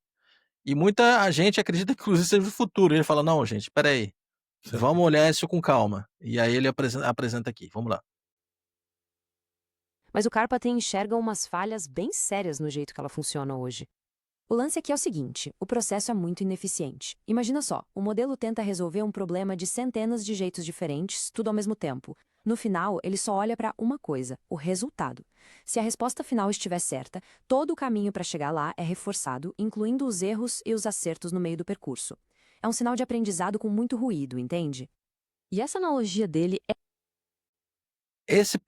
e muita gente acredita que inclusive seja o futuro. Ele fala: "Não gente, espera aí, vamos olhar isso com calma". E aí ele apresenta aqui, vamos lá. Mas o Carpathen enxerga umas falhas bem sérias no jeito que ela funciona hoje. O lance aqui é o seguinte, o processo é muito ineficiente. Imagina só, o modelo tenta resolver um problema de centenas de jeitos diferentes, tudo ao mesmo tempo. No final, ele só olha para uma coisa, o resultado. Se a resposta final estiver certa, todo o caminho para chegar lá é reforçado, incluindo os erros e os acertos no meio do percurso. É um sinal de aprendizado com muito ruído, entende? E essa analogia dele é Esse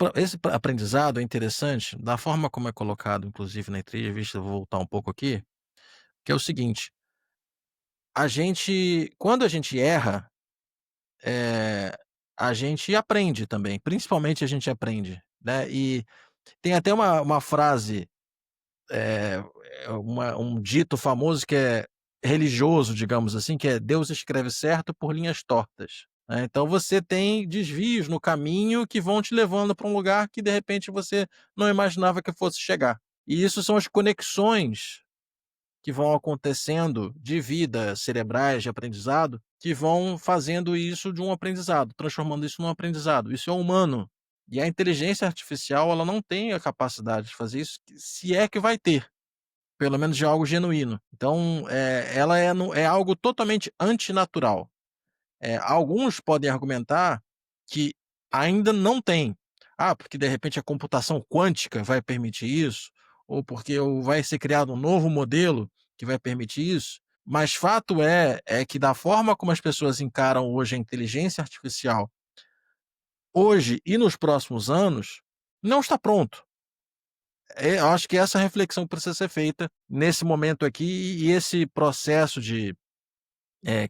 aprendizado é interessante, da forma como é colocado inclusive na entrevista, eu vou voltar um pouco aqui, que é o seguinte: quando a gente erra, eh, a gente aprende também, principalmente a gente aprende, né. E tem até uma frase, um dito famoso que é religioso, digamos assim, que é: "Deus escreve certo por linhas tortas", né. Então você tem desvios no caminho que vão te levando para um lugar que de repente você não imaginava que fosse chegar. E isso são as conexões que vão acontecendo de vida, cerebrais, de aprendizado, que vão fazendo isso de um aprendizado, transformando isso num aprendizado. Isso é humano. E a inteligência artificial, ela não tem a capacidade de fazer isso, se é que vai ter, pelo menos de algo genuíno. Então, ela é algo totalmente antinatural. Alguns podem argumentar que ainda não tem. Ah, porque de repente a computação quântica vai permitir isso, ou porque vai ser criado um novo modelo que vai permitir isso. Mas fato é que da forma como as pessoas encaram hoje a inteligência artificial, hoje e nos próximos anos, não está pronto. Eu acho que essa reflexão precisa ser feita nesse momento aqui, e esse processo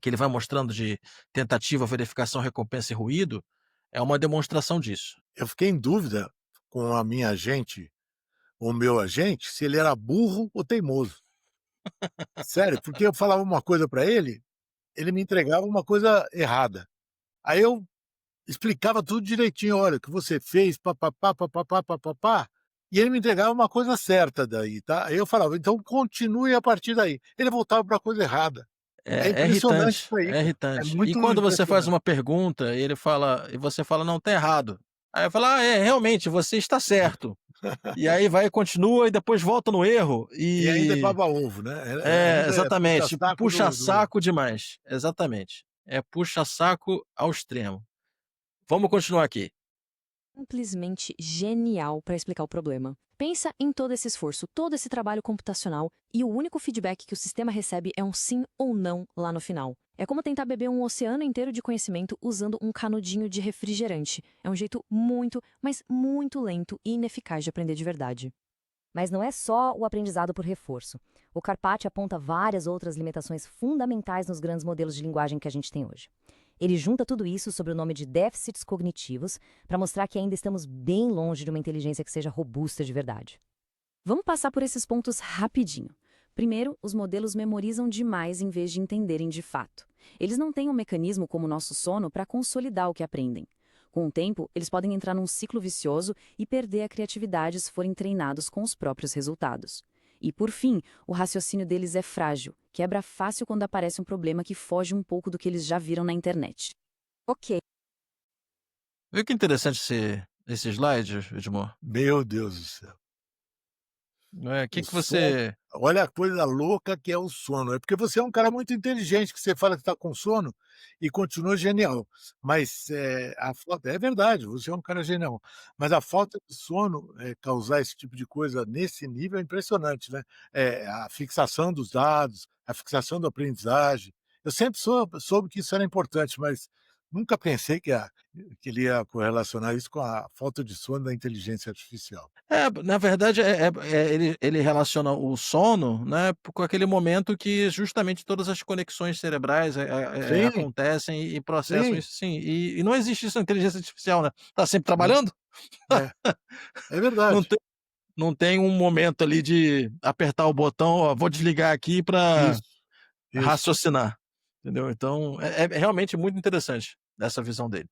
que ele vai mostrando de tentativa, verificação, recompensa e ruído, é uma demonstração disso. Eu fiquei em dúvida com a minha agente, o meu agente, se ele era burro ou teimoso. Sério, porque eu falava uma coisa para ele me entregava uma coisa errada. Aí eu explicava tudo direitinho: "Olha, o que você fez, pá-pá-pá, pá-pá-pá, pá-pá-pá", e ele me entregava uma coisa certa daí, tá. Aí eu falava: "Então continue a partir daí". Ele voltava para a coisa errada. É É impressionante irritante, isso aí, é cara. É irritante. E muito quando você faz impressionante. uma pergunta, e você fala: "Não, tá errado". Aí eu falo: "Ah, é, realmente, você está certo". E aí vai e continua e depois volta no erro E ainda é e baba-ovo, né, ainda é exatamente, puxa-saco do puxa-saco demais. Exatamente. É puxa-saco ao extremo. Vamos continuar aqui. simplesmente genial para explicar o problema. Pensa em todo esse esforço, todo esse trabalho computacional, e o único feedback que o sistema recebe é um sim ou não lá no final. É como tentar beber um oceano inteiro de conhecimento usando um canudinho de refrigerante. É um jeito muito, mas muito lento e ineficaz de aprender de verdade. Mas não é só o aprendizado por reforço. O Carpati aponta várias outras limitações fundamentais nos grandes modelos de linguagem que a gente tem hoje. Ele junta tudo isso sob o nome de déficits cognitivos para mostrar que ainda estamos bem longe de uma inteligência que seja robusta de verdade. Vamos passar por esses pontos rapidinho. Primeiro, os modelos memorizam demais em vez de entenderem de fato. Eles não têm um mecanismo como o nosso sono para consolidar o que aprendem. Com o tempo, eles podem entrar num ciclo vicioso e perder a criatividade se forem treinados com os próprios resultados. E, por fim, o raciocínio deles é frágil, quebra fácil quando aparece um problema que foge um pouco do que eles já viram na internet. Ok. Viu que interessante esse slide, Edmor? meu Deus do céu. Não é? O que O que som você Olha a coisa louca que é o sono. É porque você é um cara muito inteligente, que você fala que está com sono e continua genial. Mas, a falta é verdade, você é um cara genial. Mas a falta de sono, causar esse tipo de coisa nesse nível é impressionante, né. A fixação dos dados, a fixação da aprendizagem. Eu sempre soube que isso era importante, mas nunca pensei que ele ia correlacionar isso com a falta de sono da inteligência artificial. É, na verdade, ele relaciona o sono, né, com aquele momento que justamente todas as conexões cerebrais, Sim, acontecem e processam sim, isso sim, e não existe isso na inteligência artificial, né, tá sempre né. trabalhando, É, é não verdade. tem não tem um momento ali de apertar o botão: "Ó, vou desligar aqui para Isso, isso. raciocinar", entendeu. Então é realmente muito interessante essa visão dele.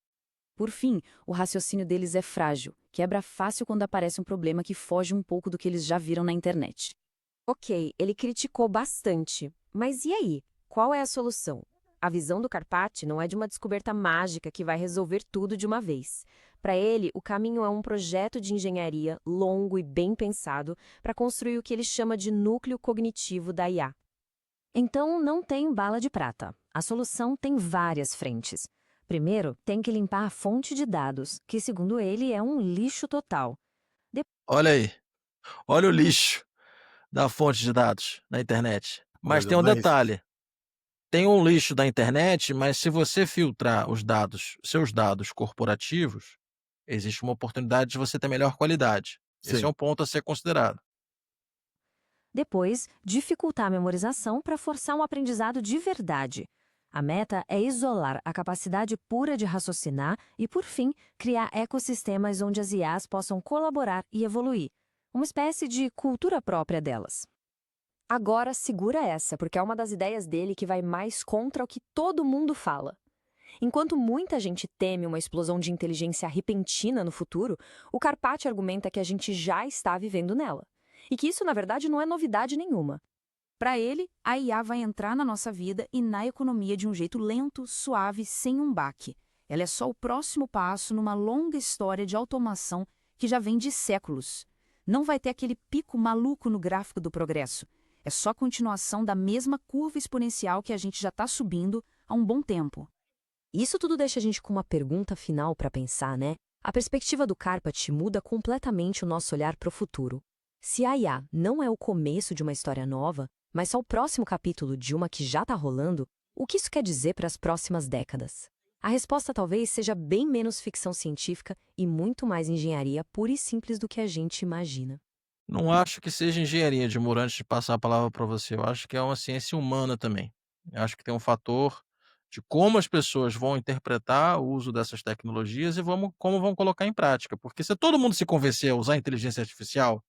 Por fim, o raciocínio deles é frágil, quebra fácil quando aparece um problema que foge um pouco do que eles já viram na internet. Ok, ele criticou bastante. Mas e aí? Qual é a solução? A visão do Carpati não é de uma descoberta mágica que vai resolver tudo de uma vez. Para ele, o caminho é um projeto de engenharia longo e bem pensado para construir o que ele chama de núcleo cognitivo da IA. Então, não tem bala de prata. A solução tem várias frentes. Primeiro, tem que limpar a fonte de dados, que, segundo ele, é um lixo total. Olha aí, olha o lixo da fonte de dados na internet. Mas Coisa tem um mais detalhe. Tem um lixo da internet, mas se você filtrar seus dados corporativos, existe uma oportunidade de você ter melhor qualidade. Esse é sim, um ponto a ser considerado. Depois, dificultar a memorização para forçar um aprendizado de verdade. A meta é isolar a capacidade pura de raciocinar e, por fim, criar ecossistemas onde as IAs possam colaborar e evoluir. Uma espécie de cultura própria delas. agora segura essa, porque é uma das ideias dele que vai mais contra o que todo mundo fala. Enquanto muita gente teme uma explosão de inteligência repentina no futuro, o Carpati argumenta que a gente já está vivendo nela. E que isso, na verdade, não é novidade nenhuma. Para ele, a IA vai entrar na nossa vida e na economia de um jeito lento, suave, sem um baque. Ela é só o próximo passo numa longa história de automação que já vem de séculos. Não vai ter aquele pico maluco no gráfico do progresso. É só continuação da mesma curva exponencial que a gente já está subindo há um bom tempo. Isso tudo deixa a gente com uma pergunta final para pensar, né? A perspectiva do Carpati muda completamente o nosso olhar para o futuro. Se a IA não é o começo de uma história nova, mas só o próximo capítulo de uma que já está rolando, o que isso quer dizer para as próximas décadas? A resposta talvez seja bem menos ficção científica e muito mais engenharia pura e simples do que a gente imagina. Não acho que seja engenharia, de antes de passar a palavra para você. Eu acho que é uma ciência humana também. Eu acho que tem um fator de como as pessoas vão interpretar o uso dessas tecnologias e como vão colocar em prática. Porque se todo mundo se convencer a usar a inteligência artificial,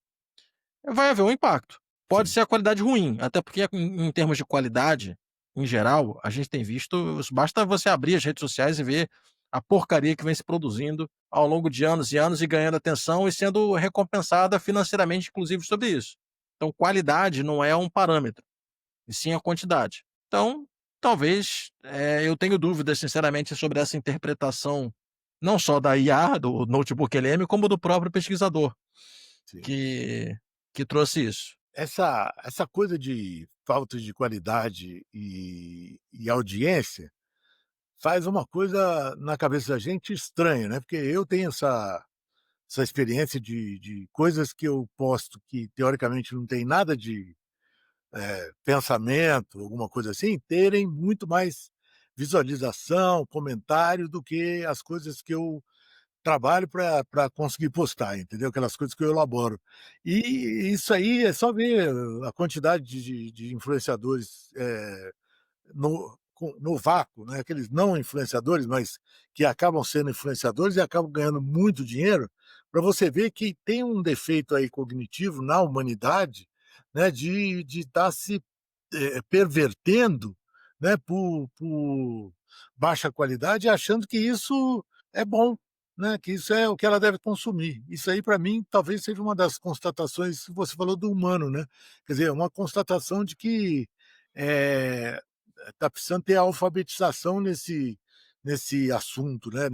vai haver um impacto. Pode sim. ser a qualidade ruim, até porque em termos de qualidade, em geral, a gente tem visto, basta você abrir as redes sociais e ver a porcaria que vem se produzindo ao longo de anos e anos e ganhando atenção e sendo recompensada financeiramente, inclusive, sobre isso. Então, qualidade não é um parâmetro, e sim a quantidade. Então, talvez, eu tenho dúvidas, sinceramente, sobre essa interpretação, não só da IA, do notebook LM, como do próprio pesquisador Sim. que que trouxe isso. Essa coisa de falta de qualidade e audiência faz uma coisa na cabeça da gente estranha, né, porque eu tenho essa experiência de coisas que eu posto que teoricamente não tem nada de, pensamento, alguma coisa assim, terem muito mais visualização, comentário do que as coisas que eu trabalho para conseguir postar, entendeu? Aquelas coisas que eu elaboro. E isso aí é só ver a quantidade de influenciadores, no vácuo, né, aqueles não influenciadores, mas que acabam sendo influenciadores e acabam ganhando muito dinheiro, para você ver que tem um defeito aí cognitivo na humanidade, né, de estar se, pervertendo, né, por baixa qualidade, achando que isso é bom, né, que isso é o que ela deve consumir. Isso aí para mim talvez seja uma das constatações que você falou do humano, né, quer dizer, uma constatação de que, eh tá precisando ter alfabetização nesse assunto, né,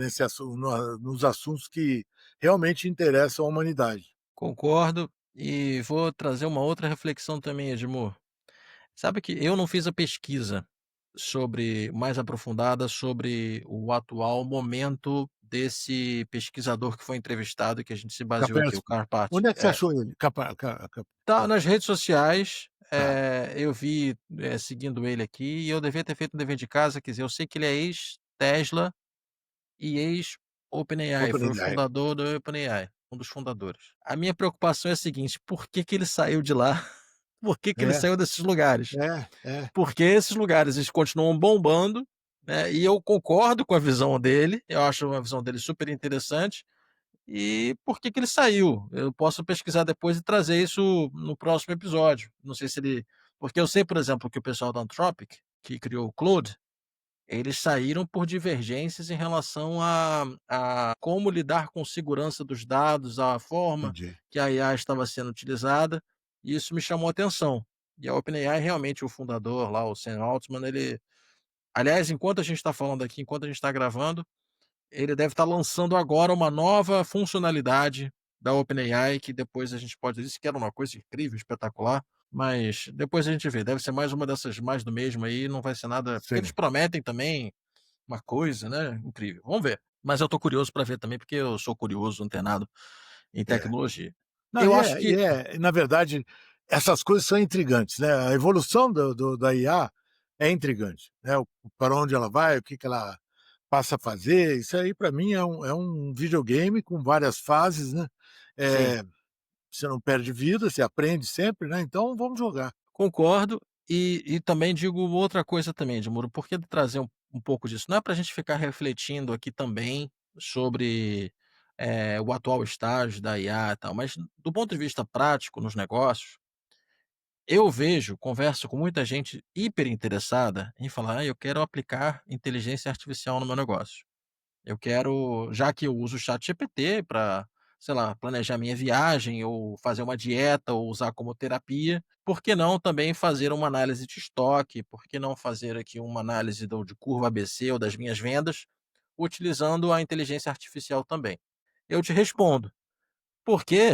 nos assuntos que realmente interessam a humanidade. Concordo, E vou trazer uma outra reflexão também, Edmur. Sabe que eu não fiz a pesquisa mais aprofundada sobre o atual momento desse pesquisador que foi entrevistado, que a gente se baseou aqui, o Kaspersky. Karpati. Onde é que você achou ele? Tá nas redes sociais, Tá. eu vi, seguindo ele aqui, e eu devia ter feito um dever de casa, quer dizer, eu sei que ele é ex-Tesla e ex-OpenAI, foi o OpenAI. fundador do OpenAI, um dos fundadores. A minha preocupação é a seguinte: por que que ele saiu de lá? Por que que ele É, saiu desses lugares? é. Porque esses lugares eles continuam bombando, né, e eu concordo com a visão dele, eu acho uma visão dele super interessante, e por que que ele saiu? Eu posso pesquisar depois e trazer isso no próximo episódio. Não sei se ele porque eu sei, por exemplo, que o pessoal da Anthropic, que criou o Claude, eles saíram por divergências em relação a como lidar com segurança dos dados, a forma Entendi. que a IA estava sendo utilizada, e isso me chamou a atenção. E a OpenAI, realmente, o fundador lá, o Sam Altman, ele aliás, enquanto a gente está falando aqui, enquanto a gente está gravando, ele deve estar lançando agora uma nova funcionalidade da OpenAI, que depois a gente pode dizer que era uma coisa incrível, espetacular, mas depois a gente vê. Deve ser mais uma dessas mais do mesmo aí, não vai ser nada porque eles Sim, prometem também uma coisa, né, incrível. Vamos ver. Mas eu tô curioso para ver também, porque eu sou curioso, antenado em é. tecnologia. Não, Eu acho que na verdade, essas coisas são intrigantes, né, a evolução da IA é intrigante, né, para onde ela vai, o que que ela passa a fazer, isso aí para mim é um videogame com várias fases, né, sim, eh, você não perde vida, você aprende sempre, né, então vamos jogar. concordo e também digo outra coisa também, Edmuro, por que trazer um pouco disso? Não é para a gente ficar refletindo aqui também sobre, o atual estágio da IA e tal, mas do ponto de vista prático nos negócios, eu vejo, converso com muita gente hiper interessada em falar: "Ah, eu quero aplicar inteligência artificial no meu negócio. Eu quero já que eu uso o ChatGPT para, sei lá, planejar minha viagem ou fazer uma dieta ou usar como terapia, por que não também fazer uma análise de estoque? Por que não fazer aqui uma análise do de curva ABC ou das minhas vendas, utilizando a inteligência artificial também?" Eu te respondo: porque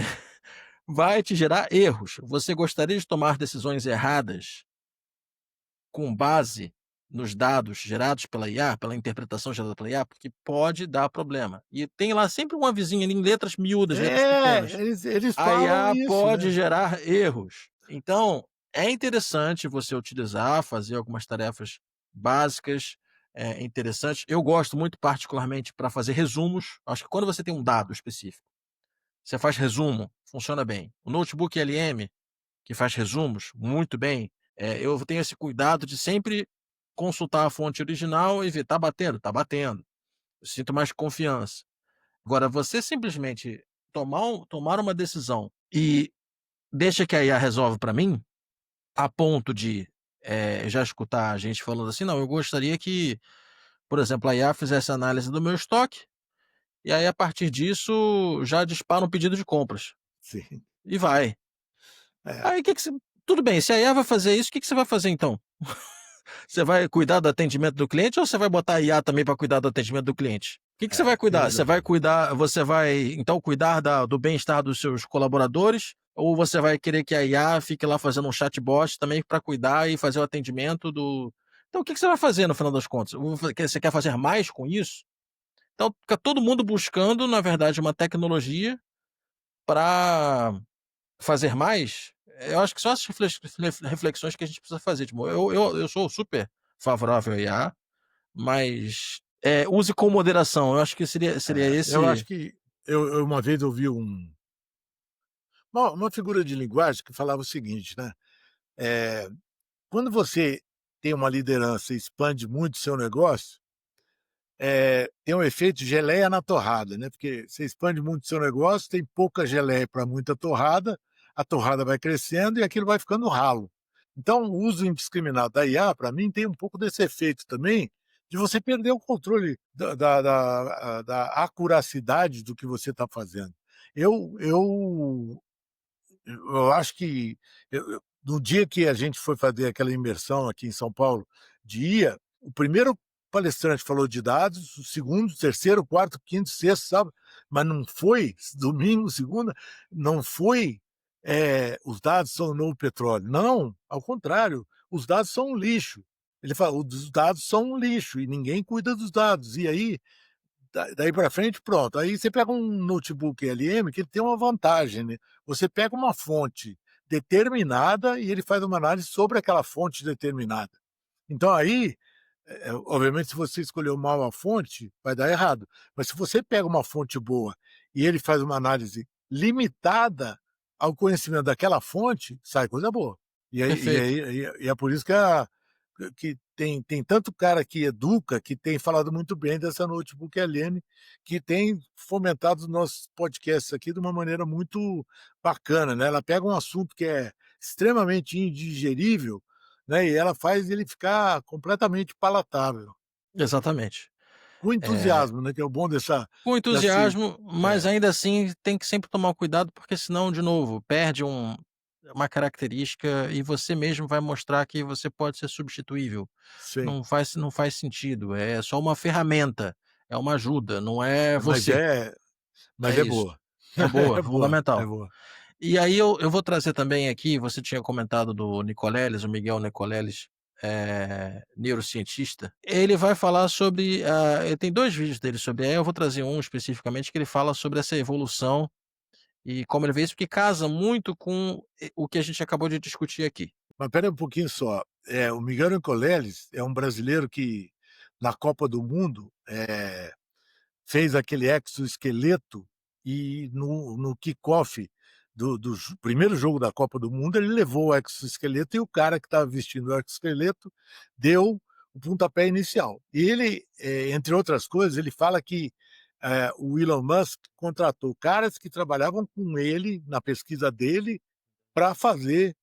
vai te gerar erros. Você gostaria de tomar decisões erradas com base nos dados gerados pela IA, pela interpretação gerada pela IA, porque pode dar problema. E tem lá sempre um avisinho ali em letras miúdas, letras É, pequenas. eles A falam IA isso, pode né. gerar erros. Então, é interessante você utilizar, fazer algumas tarefas básicas, interessantes. Eu gosto muito particularmente para fazer resumos. Acho que quando você tem um dado específico, você faz resumo, funciona bem. O notebook LM que faz resumos muito bem, eu tenho esse cuidado de sempre consultar a fonte original e ver, tá batendo? Tá batendo. Eu sinto mais confiança. Agora, você simplesmente tomar uma decisão e deixa que a IA resolve para mim, a ponto de, já escutar a gente falando assim: "Não, eu gostaria que, por exemplo, a IA fizesse análise do meu estoque, e aí a partir disso já dispara um pedido de compras", Sim, e vai. é, Aí que você tudo bem, se a IA vai fazer isso, o que que você vai fazer então? Você vai cuidar do atendimento do cliente ou você vai botar a IA também para cuidar do atendimento do cliente? O que que você vai cuidar? exatamente. Você vai então cuidar do bem-estar dos seus colaboradores ou você vai querer que a IA fique lá fazendo um chatbot também para cuidar e fazer o atendimento do então o que que você vai fazer no final das contas? Você quer fazer mais com isso? Então fica todo mundo buscando, na verdade, uma tecnologia para fazer mais, eu acho que são essas reflexões que a gente precisa fazer, tipo, eu sou super favorável à IA, mas, use com moderação, eu acho que seria Eu esse acho que eu uma vez ouvi uma figura de linguagem que falava o seguinte, né, eh, quando você tem uma liderança e expande muito o seu negócio, tem um efeito geleia na torrada, né, porque você expande muito o seu negócio, tem pouca geleia para muita torrada, a torrada vai crescendo e aquilo vai ficando ralo. Então o uso indiscriminado da IA, para mim, tem um pouco desse efeito também, de você perder o controle da acuracidade do que você está fazendo. Eu acho que no dia que a gente foi fazer aquela imersão aqui em São Paulo de IA, o primeiro palestrante falou de dados, o segundo, o terceiro, o quarto, o quinto, o sexto, sabe, mas não foi domingo, segunda, não foi, os dados são o novo petróleo. Não, ao contrário, os dados são um lixo. Ele fala, os dados são um lixo e ninguém cuida dos dados. E aí, daí para frente, pronto. Aí você pega um notebook LM que ele tem uma vantagem, né? Você pega uma fonte determinada e ele faz uma análise sobre aquela fonte determinada. Então aí, obviamente, se você escolheu mal a fonte, vai dar errado. Mas se você pega uma fonte boa e ele faz uma análise limitada ao conhecimento daquela fonte, sai coisa boa. E Perfeito. é por isso que tem tanto cara que educa, que tem falado muito bem dessa Notebook LM, que tem fomentado os nossos podcasts aqui de uma maneira muito bacana, né? Ela pega um assunto que é extremamente indigerível, né? E ela faz ele ficar completamente palatável. Exatamente. Com entusiasmo, né? Que é o bom Com desse entusiasmo, mas é, ainda assim tem que sempre tomar cuidado, porque senão, de novo, perde uma característica e você mesmo vai mostrar que você pode ser substituível. sim. Não faz sentido, é só uma ferramenta, é uma ajuda, não é Mas você. mas É é isso. boa. É boa, É boa, é fundamental. boa. E aí eu vou trazer também aqui, você tinha comentado do Nicoleles, o Miguel Nicoleles, neurocientista. Ele vai falar sobre, ele tem 2 vídeos dele sobre eu vou trazer um especificamente que ele fala sobre essa evolução e como ele vê isso, porque casa muito com o que a gente acabou de discutir aqui. Mas espera um pouquinho só, o Miguel Nicoleles é um brasileiro que, na Copa do Mundo, fez aquele exoesqueleto e no kickoff do primeiro jogo da Copa do Mundo, ele levou o exoesqueleto e o cara que estava vestindo o exoesqueleto deu o pontapé inicial. E ele, entre outras coisas, ele fala que o Elon Musk contratou caras que trabalhavam com ele, na pesquisa dele, para fazer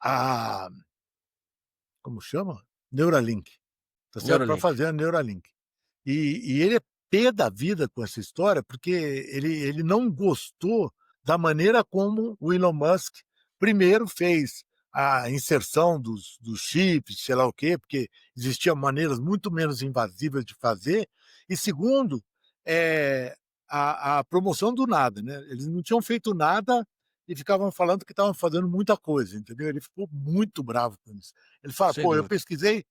a. Como chama? Neuralink. Tá certo? Para Neuralink. fazer a Neuralink. E ele é pé da vida com essa história, porque ele não gostou da maneira como o Elon Musk primeiro fez a inserção dos chips, sei lá o quê, porque existiam maneiras muito menos invasivas de fazer, e segundo, a promoção do nada, né? Eles não tinham feito nada e ficavam falando que estavam fazendo muita coisa, entendeu? Ele ficou muito bravo com isso. Ele fala, Sem pô, eu dúvida.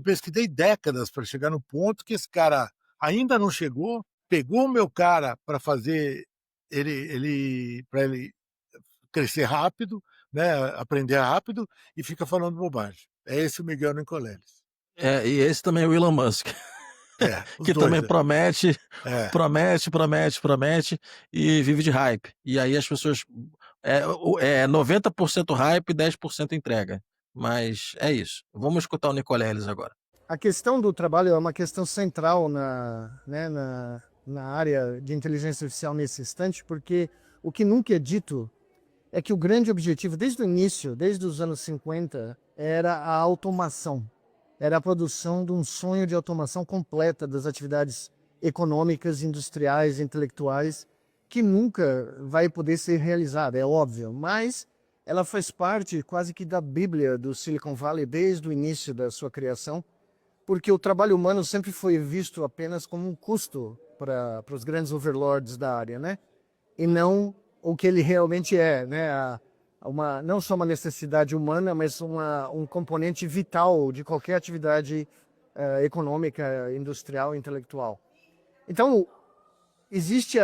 pesquisei décadas para chegar no ponto que esse cara ainda não chegou, pegou o meu cara para fazer para ele crescer rápido, né, aprender rápido e fica falando bobagem. É esse o Miguel Nicoleles. E esse também é o Elon Musk, Os que dois, também promete, é. promete, promete, promete e vive de hype. E aí as pessoas 90% hype e 10% entrega. Mas é isso. Vamos escutar o Nicoleles agora. A questão do trabalho é uma questão central na área de inteligência artificial nesse instante, porque o que nunca é dito é que o grande objetivo, desde o início, desde os anos 50, era a automação. Era a produção de um sonho de automação completa das atividades econômicas, industriais, intelectuais, que nunca vai poder ser realizada, é óbvio, mas ela faz parte quase que da bíblia do Silicon Valley desde o início da sua criação, porque o trabalho humano sempre foi visto apenas como um custo para os grandes overlords da área, né? E não o que ele realmente é, né? Não só uma necessidade humana, mas um componente vital de qualquer atividade econômica, industrial, intelectual. Então, existe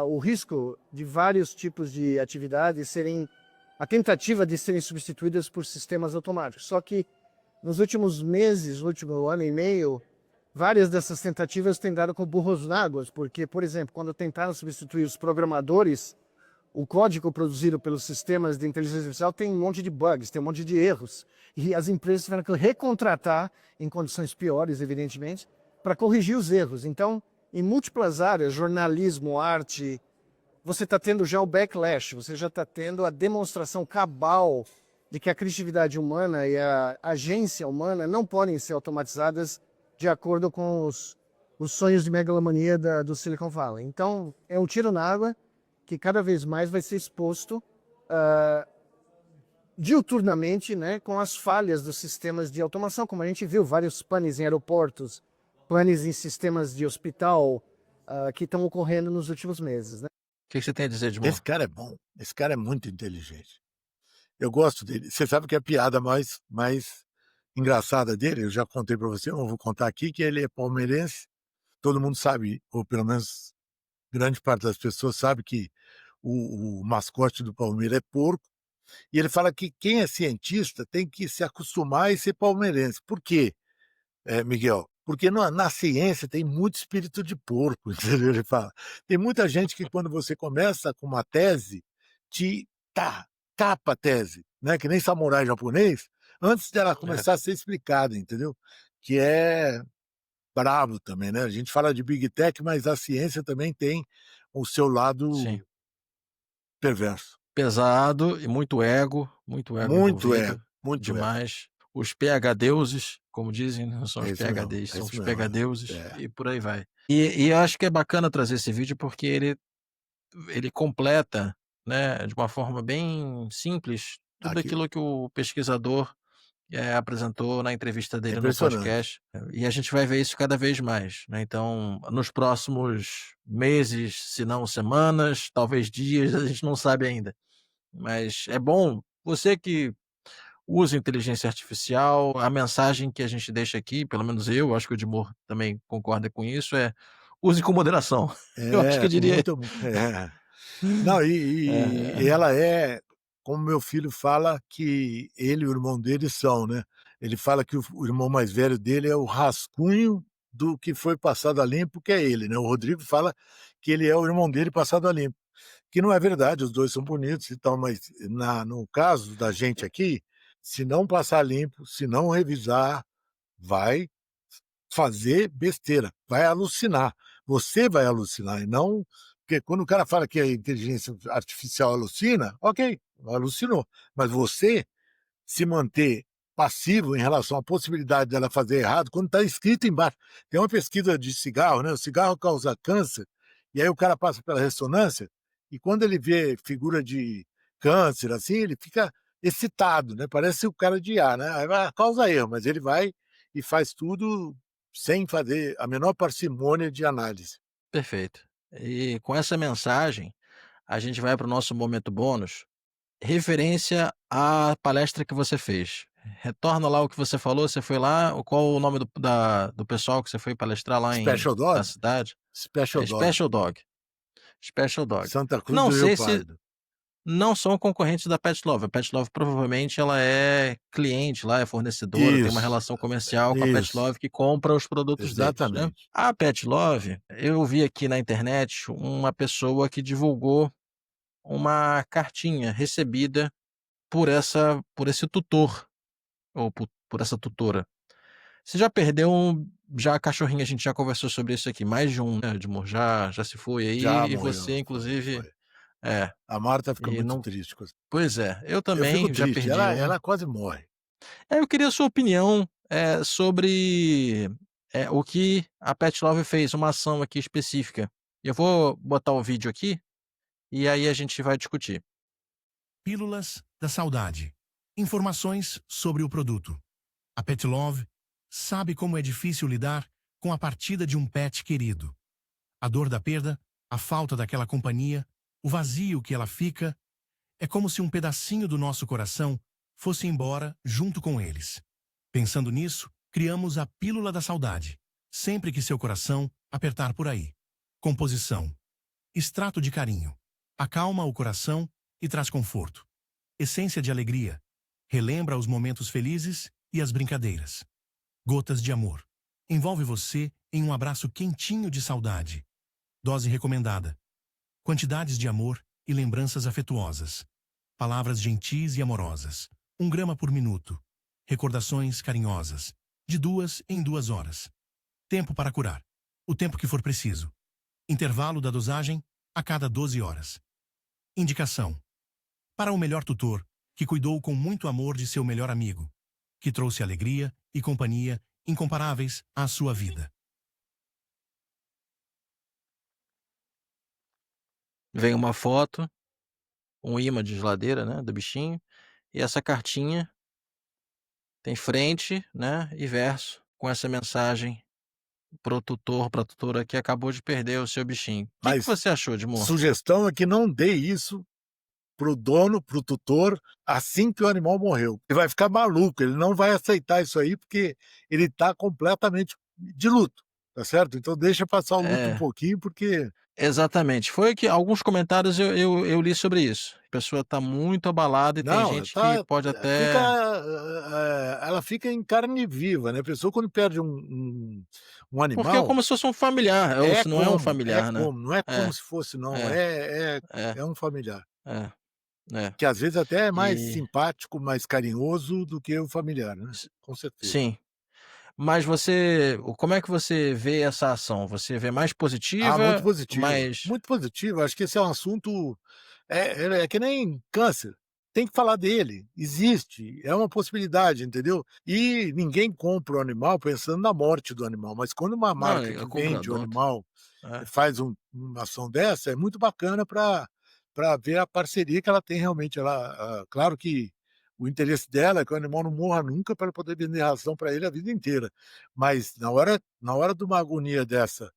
o risco de vários tipos de atividades a tentativa de serem substituídas por sistemas automáticos. Só que nos últimos meses, no último ano e meio, várias dessas tentativas têm dado com burros na água, porque, por exemplo, quando tentaram substituir os programadores, o código produzido pelos sistemas de inteligência artificial tem um monte de bugs, tem um monte de erros, e as empresas tiveram que recontratar, em condições piores, evidentemente, para corrigir os erros. Então, em múltiplas áreas, jornalismo, arte, você está tendo já o backlash, você já está tendo a demonstração cabal de que a criatividade humana e a agência humana não podem ser automatizadas de acordo com os sonhos de megalomania do Silicon Valley. Então, é um tiro na água que cada vez mais vai ser exposto diuturnamente, né, com as falhas dos sistemas de automação, como a gente viu, vários panes em aeroportos, panes em sistemas de hospital que estão ocorrendo nos últimos meses, né? que você tem a dizer, Esse Edmur? cara é bom, esse cara é muito inteligente. Eu gosto dele. Você sabe que a piada mais engraçada dele, eu já contei para você, não vou contar aqui, que ele é palmeirense. Todo mundo sabe, ou pelo menos grande parte das pessoas sabe que o mascote do Palmeiras é porco. E ele fala que quem é cientista tem que se acostumar e ser palmeirense. Por quê, Miguel? Porque na ciência tem muito espírito de porco, entendeu? Ele fala. Tem muita gente que quando você começa com uma tese, te capa a tese, né? Que nem samurai japonês, antes dela É, começar a ser explicada, entendeu? Que é bravo também, né? A gente fala de Big Tech, mas a ciência também tem o seu sim. lado perverso. Pesado e muito ego envolvido, Muito ego. demais. Os PhDeuses, como dizem, não são É os isso mesmo, PhDs, é são isso os mesmo. PhDeuses É. e por aí vai. E eu acho que é bacana trazer esse vídeo porque ele completa, né, de uma forma bem simples, tudo Aqui, aquilo que o pesquisador, apresentou na entrevista é dele no impressionante. podcast, e a gente vai ver isso cada vez mais, né. Então, nos próximos meses, se não semanas, talvez dias, a gente não sabe ainda. Mas é bom, você que usa inteligência artificial, a mensagem que a gente deixa aqui, pelo menos eu, acho que o Edmur também concorda com isso, é: use com moderação. Eu acho que É, eu com diria. muito não, e É, ela é, como meu filho fala que ele e o irmão dele são, né, ele fala que o irmão mais velho dele é o rascunho do que foi passado a limpo, que é ele, né, o Rodrigo fala que ele é o irmão dele passado a limpo, que não é verdade, os 2 são bonitos e tal, mas no caso da gente aqui, se não passar limpo, se não revisar, vai fazer besteira, vai alucinar. Você vai alucinar e não porque quando o cara fala que a inteligência artificial alucina, ok, alucinou, mas você se manter passivo em relação à possibilidade dela fazer errado, quando está escrito embaixo. Tem uma pesquisa de cigarro, né? O cigarro causa câncer, e aí o cara passa pela ressonância, e quando ele vê figura de câncer, assim, ele fica excitado, né? Parece o cara de ar, né? Aí causa erro, mas ele vai e faz tudo sem fazer a menor parcimônia de análise. perfeito. E com essa mensagem, a gente vai para o nosso momento bônus, referência à palestra que você fez. Retorna lá o que você falou, você foi lá, qual o nome do pessoal que você foi palestrar lá Special na Dog? cidade? Special É Dog, Special Dog, Special Dog. Santa Cruz Não do Rio sei se Pardo. não são concorrentes da Petlove, a Petlove provavelmente ela é cliente lá, é fornecedora, tem uma Isso, relação comercial com a isso, Petlove que compra os produtos deles, né. exatamente. A Petlove, eu vi aqui na internet uma pessoa que divulgou uma cartinha recebida por esse tutor, ou por essa tutora. Você já perdeu já a cachorrinha, a gente já conversou sobre isso aqui, mais de um, né, Edmur, já se foi Já aí, e morreu, você foi, inclusive foi. é, A Marta fica e muito não triste com isso. pois é, eu Eu fico também já triste, perdi ela um. quase morre. Eu queria a sua opinião, sobre, o que a Petlove fez, uma ação aqui específica. Eu vou botar o vídeo aqui, e aí a gente vai discutir. Pílulas da Saudade. Informações sobre o produto. A Pet Love sabe como é difícil lidar com a partida de um pet querido. A dor da perda, a falta daquela companhia, o vazio que ela fica, é como se um pedacinho do nosso coração fosse embora junto com eles. Pensando nisso, criamos a Pílula da Saudade, sempre que seu coração apertar por aí. Composição. Extrato de carinho. Acalma o coração e traz conforto. Essência de alegria. Relembra os momentos felizes e as brincadeiras. Gotas de amor. Envolve você em um abraço quentinho de saudade. Dose recomendada. Quantidades de amor e lembranças afetuosas. Palavras gentis e amorosas. 1 grama por minuto. Recordações carinhosas. De 2 em 2 horas. Tempo para curar. O tempo que for preciso. Intervalo da dosagem a cada 12 horas. Indicação. Para o melhor tutor, que cuidou com muito amor de seu melhor amigo, que trouxe alegria e companhia incomparáveis à sua vida. Vem uma foto, um imã de geladeira, né, do bichinho, e essa cartinha tem frente, né, e verso com essa mensagem pro tutor, pra tutora que acabou de perder o seu bichinho. O que Mas você achou, Edmur? sugestão é que não dê isso pro dono, pro tutor, assim que o animal morreu. Ele vai ficar maluco, ele não vai aceitar isso aí, porque ele tá completamente de luto, tá certo? Então deixa passar o luto um É, pouquinho, porque exatamente. Foi que alguns comentários eu li sobre isso. A pessoa tá muito abalada e tem não, gente que tá, pode fica, até... ela fica em carne viva, né? A pessoa quando perde um Porque é animal, como se fosse um familiar, ou se não é um familiar, né? não é como É, se fosse não, é, é, é um familiar. é, é. Que às vezes até é mais E simpático, mais carinhoso do que o familiar, né, s com certeza. sim. Mas como é que você vê essa ação? Você vê mais Ah, muito positiva, positivo, mais... muito positivo. Acho que esse é um assunto, é que nem câncer, tem que falar dele, existe, é uma possibilidade, entendeu. E ninguém compra o animal pensando na morte do animal, mas quando uma Não, marca que eu vende o comprador. animal É. faz uma ação dessa, é muito bacana para ver a parceria que ela tem realmente. Claro que o interesse dela é que o animal não morra nunca para poder vender ração para ele a vida inteira, mas na hora de uma agonia dessa,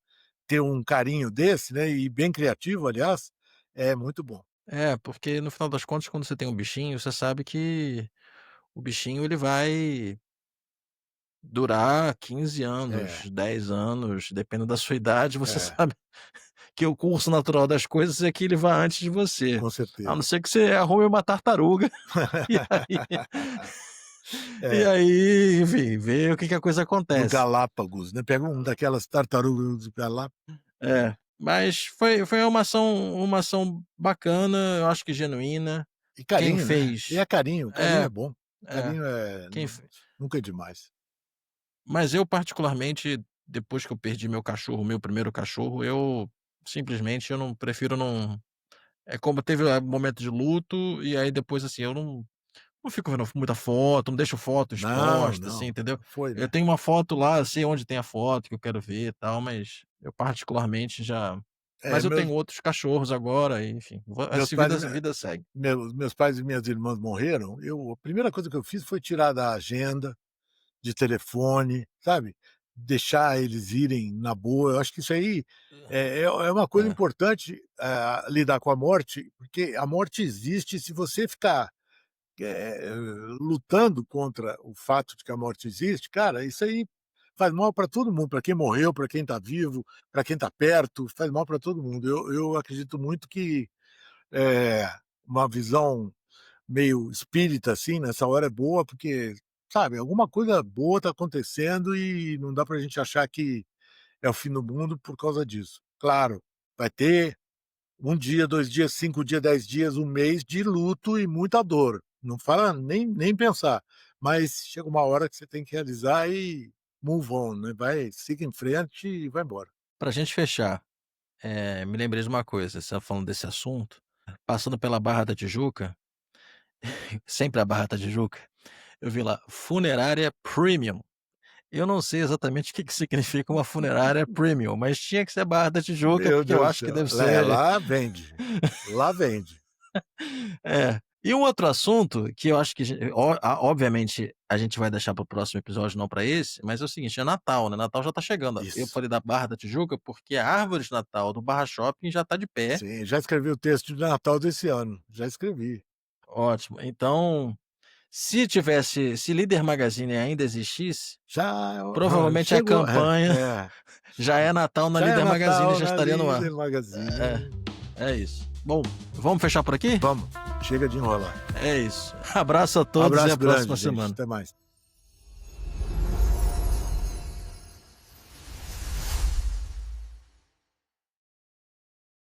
ter um carinho desse, né, e bem criativo aliás, é muito bom. É, porque no final das contas, quando você tem um bichinho, você sabe que o bichinho ele vai durar 15 anos, É, 10 anos, dependendo da sua idade, você é, sabe que o curso natural das coisas é que ele vai antes de você. com A não certeza. ser que você arrume uma tartaruga, e aí e É, aí, enfim, vê o que que a coisa no acontece. Galápagos, né, pega daquelas tartarugas do Galápagos. É, mas foi uma ação bacana, eu acho que genuína. E Quem carinho, né, e fez carinho, carinho é, é bom, é, carinho é quem fe nunca é demais. mas eu particularmente, depois que eu perdi meu cachorro, meu primeiro cachorro, eu simplesmente eu não prefiro não... É como teve momento de luto, e aí depois, assim, eu não fico vendo muita foto, não deixo foto Não, exposta, assim, não, entendeu. foi, Eu né. tenho uma foto lá, sei onde tem a foto que eu quero ver e tal, mas eu particularmente já... É, Mas eu tenho outros cachorros agora e enfim, meus a pais vida segue. meus pais e minhas irmãs morreram, a primeira coisa que eu fiz foi tirar da agenda, de telefone, sabe, deixar eles irem na boa. Eu acho que isso aí é uma coisa É. importante, lidar com a morte, porque a morte existe. Se você ficar, lutando contra o fato de que a morte existe, cara, isso aí faz mal para todo mundo, para quem morreu, para quem está vivo, para quem está perto, faz mal para todo mundo. Eu acredito muito que, eh, uma visão meio espírita, assim, nessa hora é boa, porque, sabe, alguma coisa boa está acontecendo e não dá pra gente achar que é o fim do mundo por causa disso. Claro, vai ter um dia, 2 dias, 5 dias, 10 dias, um mês de luto e muita dor. Não fala nem pensar, mas chega uma hora que você tem que realizar e move on, né, siga em frente e vai embora. Pra gente fechar, me lembrei de uma coisa, você estava falando desse assunto, passando pela Barra da Tijuca, sempre a Barra da Tijuca, eu vi lá: "Funerária Premium". Eu não sei exatamente o que que significa uma funerária premium, mas tinha que ser Barra da Tijuca, Meu porque eu Deus do acho que céu, deve ser... lá vende, lá vende. É. E um outro assunto que eu acho que obviamente a gente vai deixar para o próximo episódio, não para esse, mas é o seguinte, é Natal, né, Natal já tá chegando. Eu Isso. falei da Barra da Tijuca, porque a árvore de Natal do Barra Shopping já tá de pé. Sim, já escrevi o texto de Natal desse ano, já escrevi. Ótimo. Então, se Líder Magazine ainda existisse, Já provavelmente a chegou, campanha já é Natal na já é Líder Magazine, Natal já na estaria no ar. Líder Magazine. É isso. Bom, vamos fechar por aqui? Vamos, chega de enrolar. É isso. Abraço a todos e Abraço a próxima grande, gente, semana. até mais.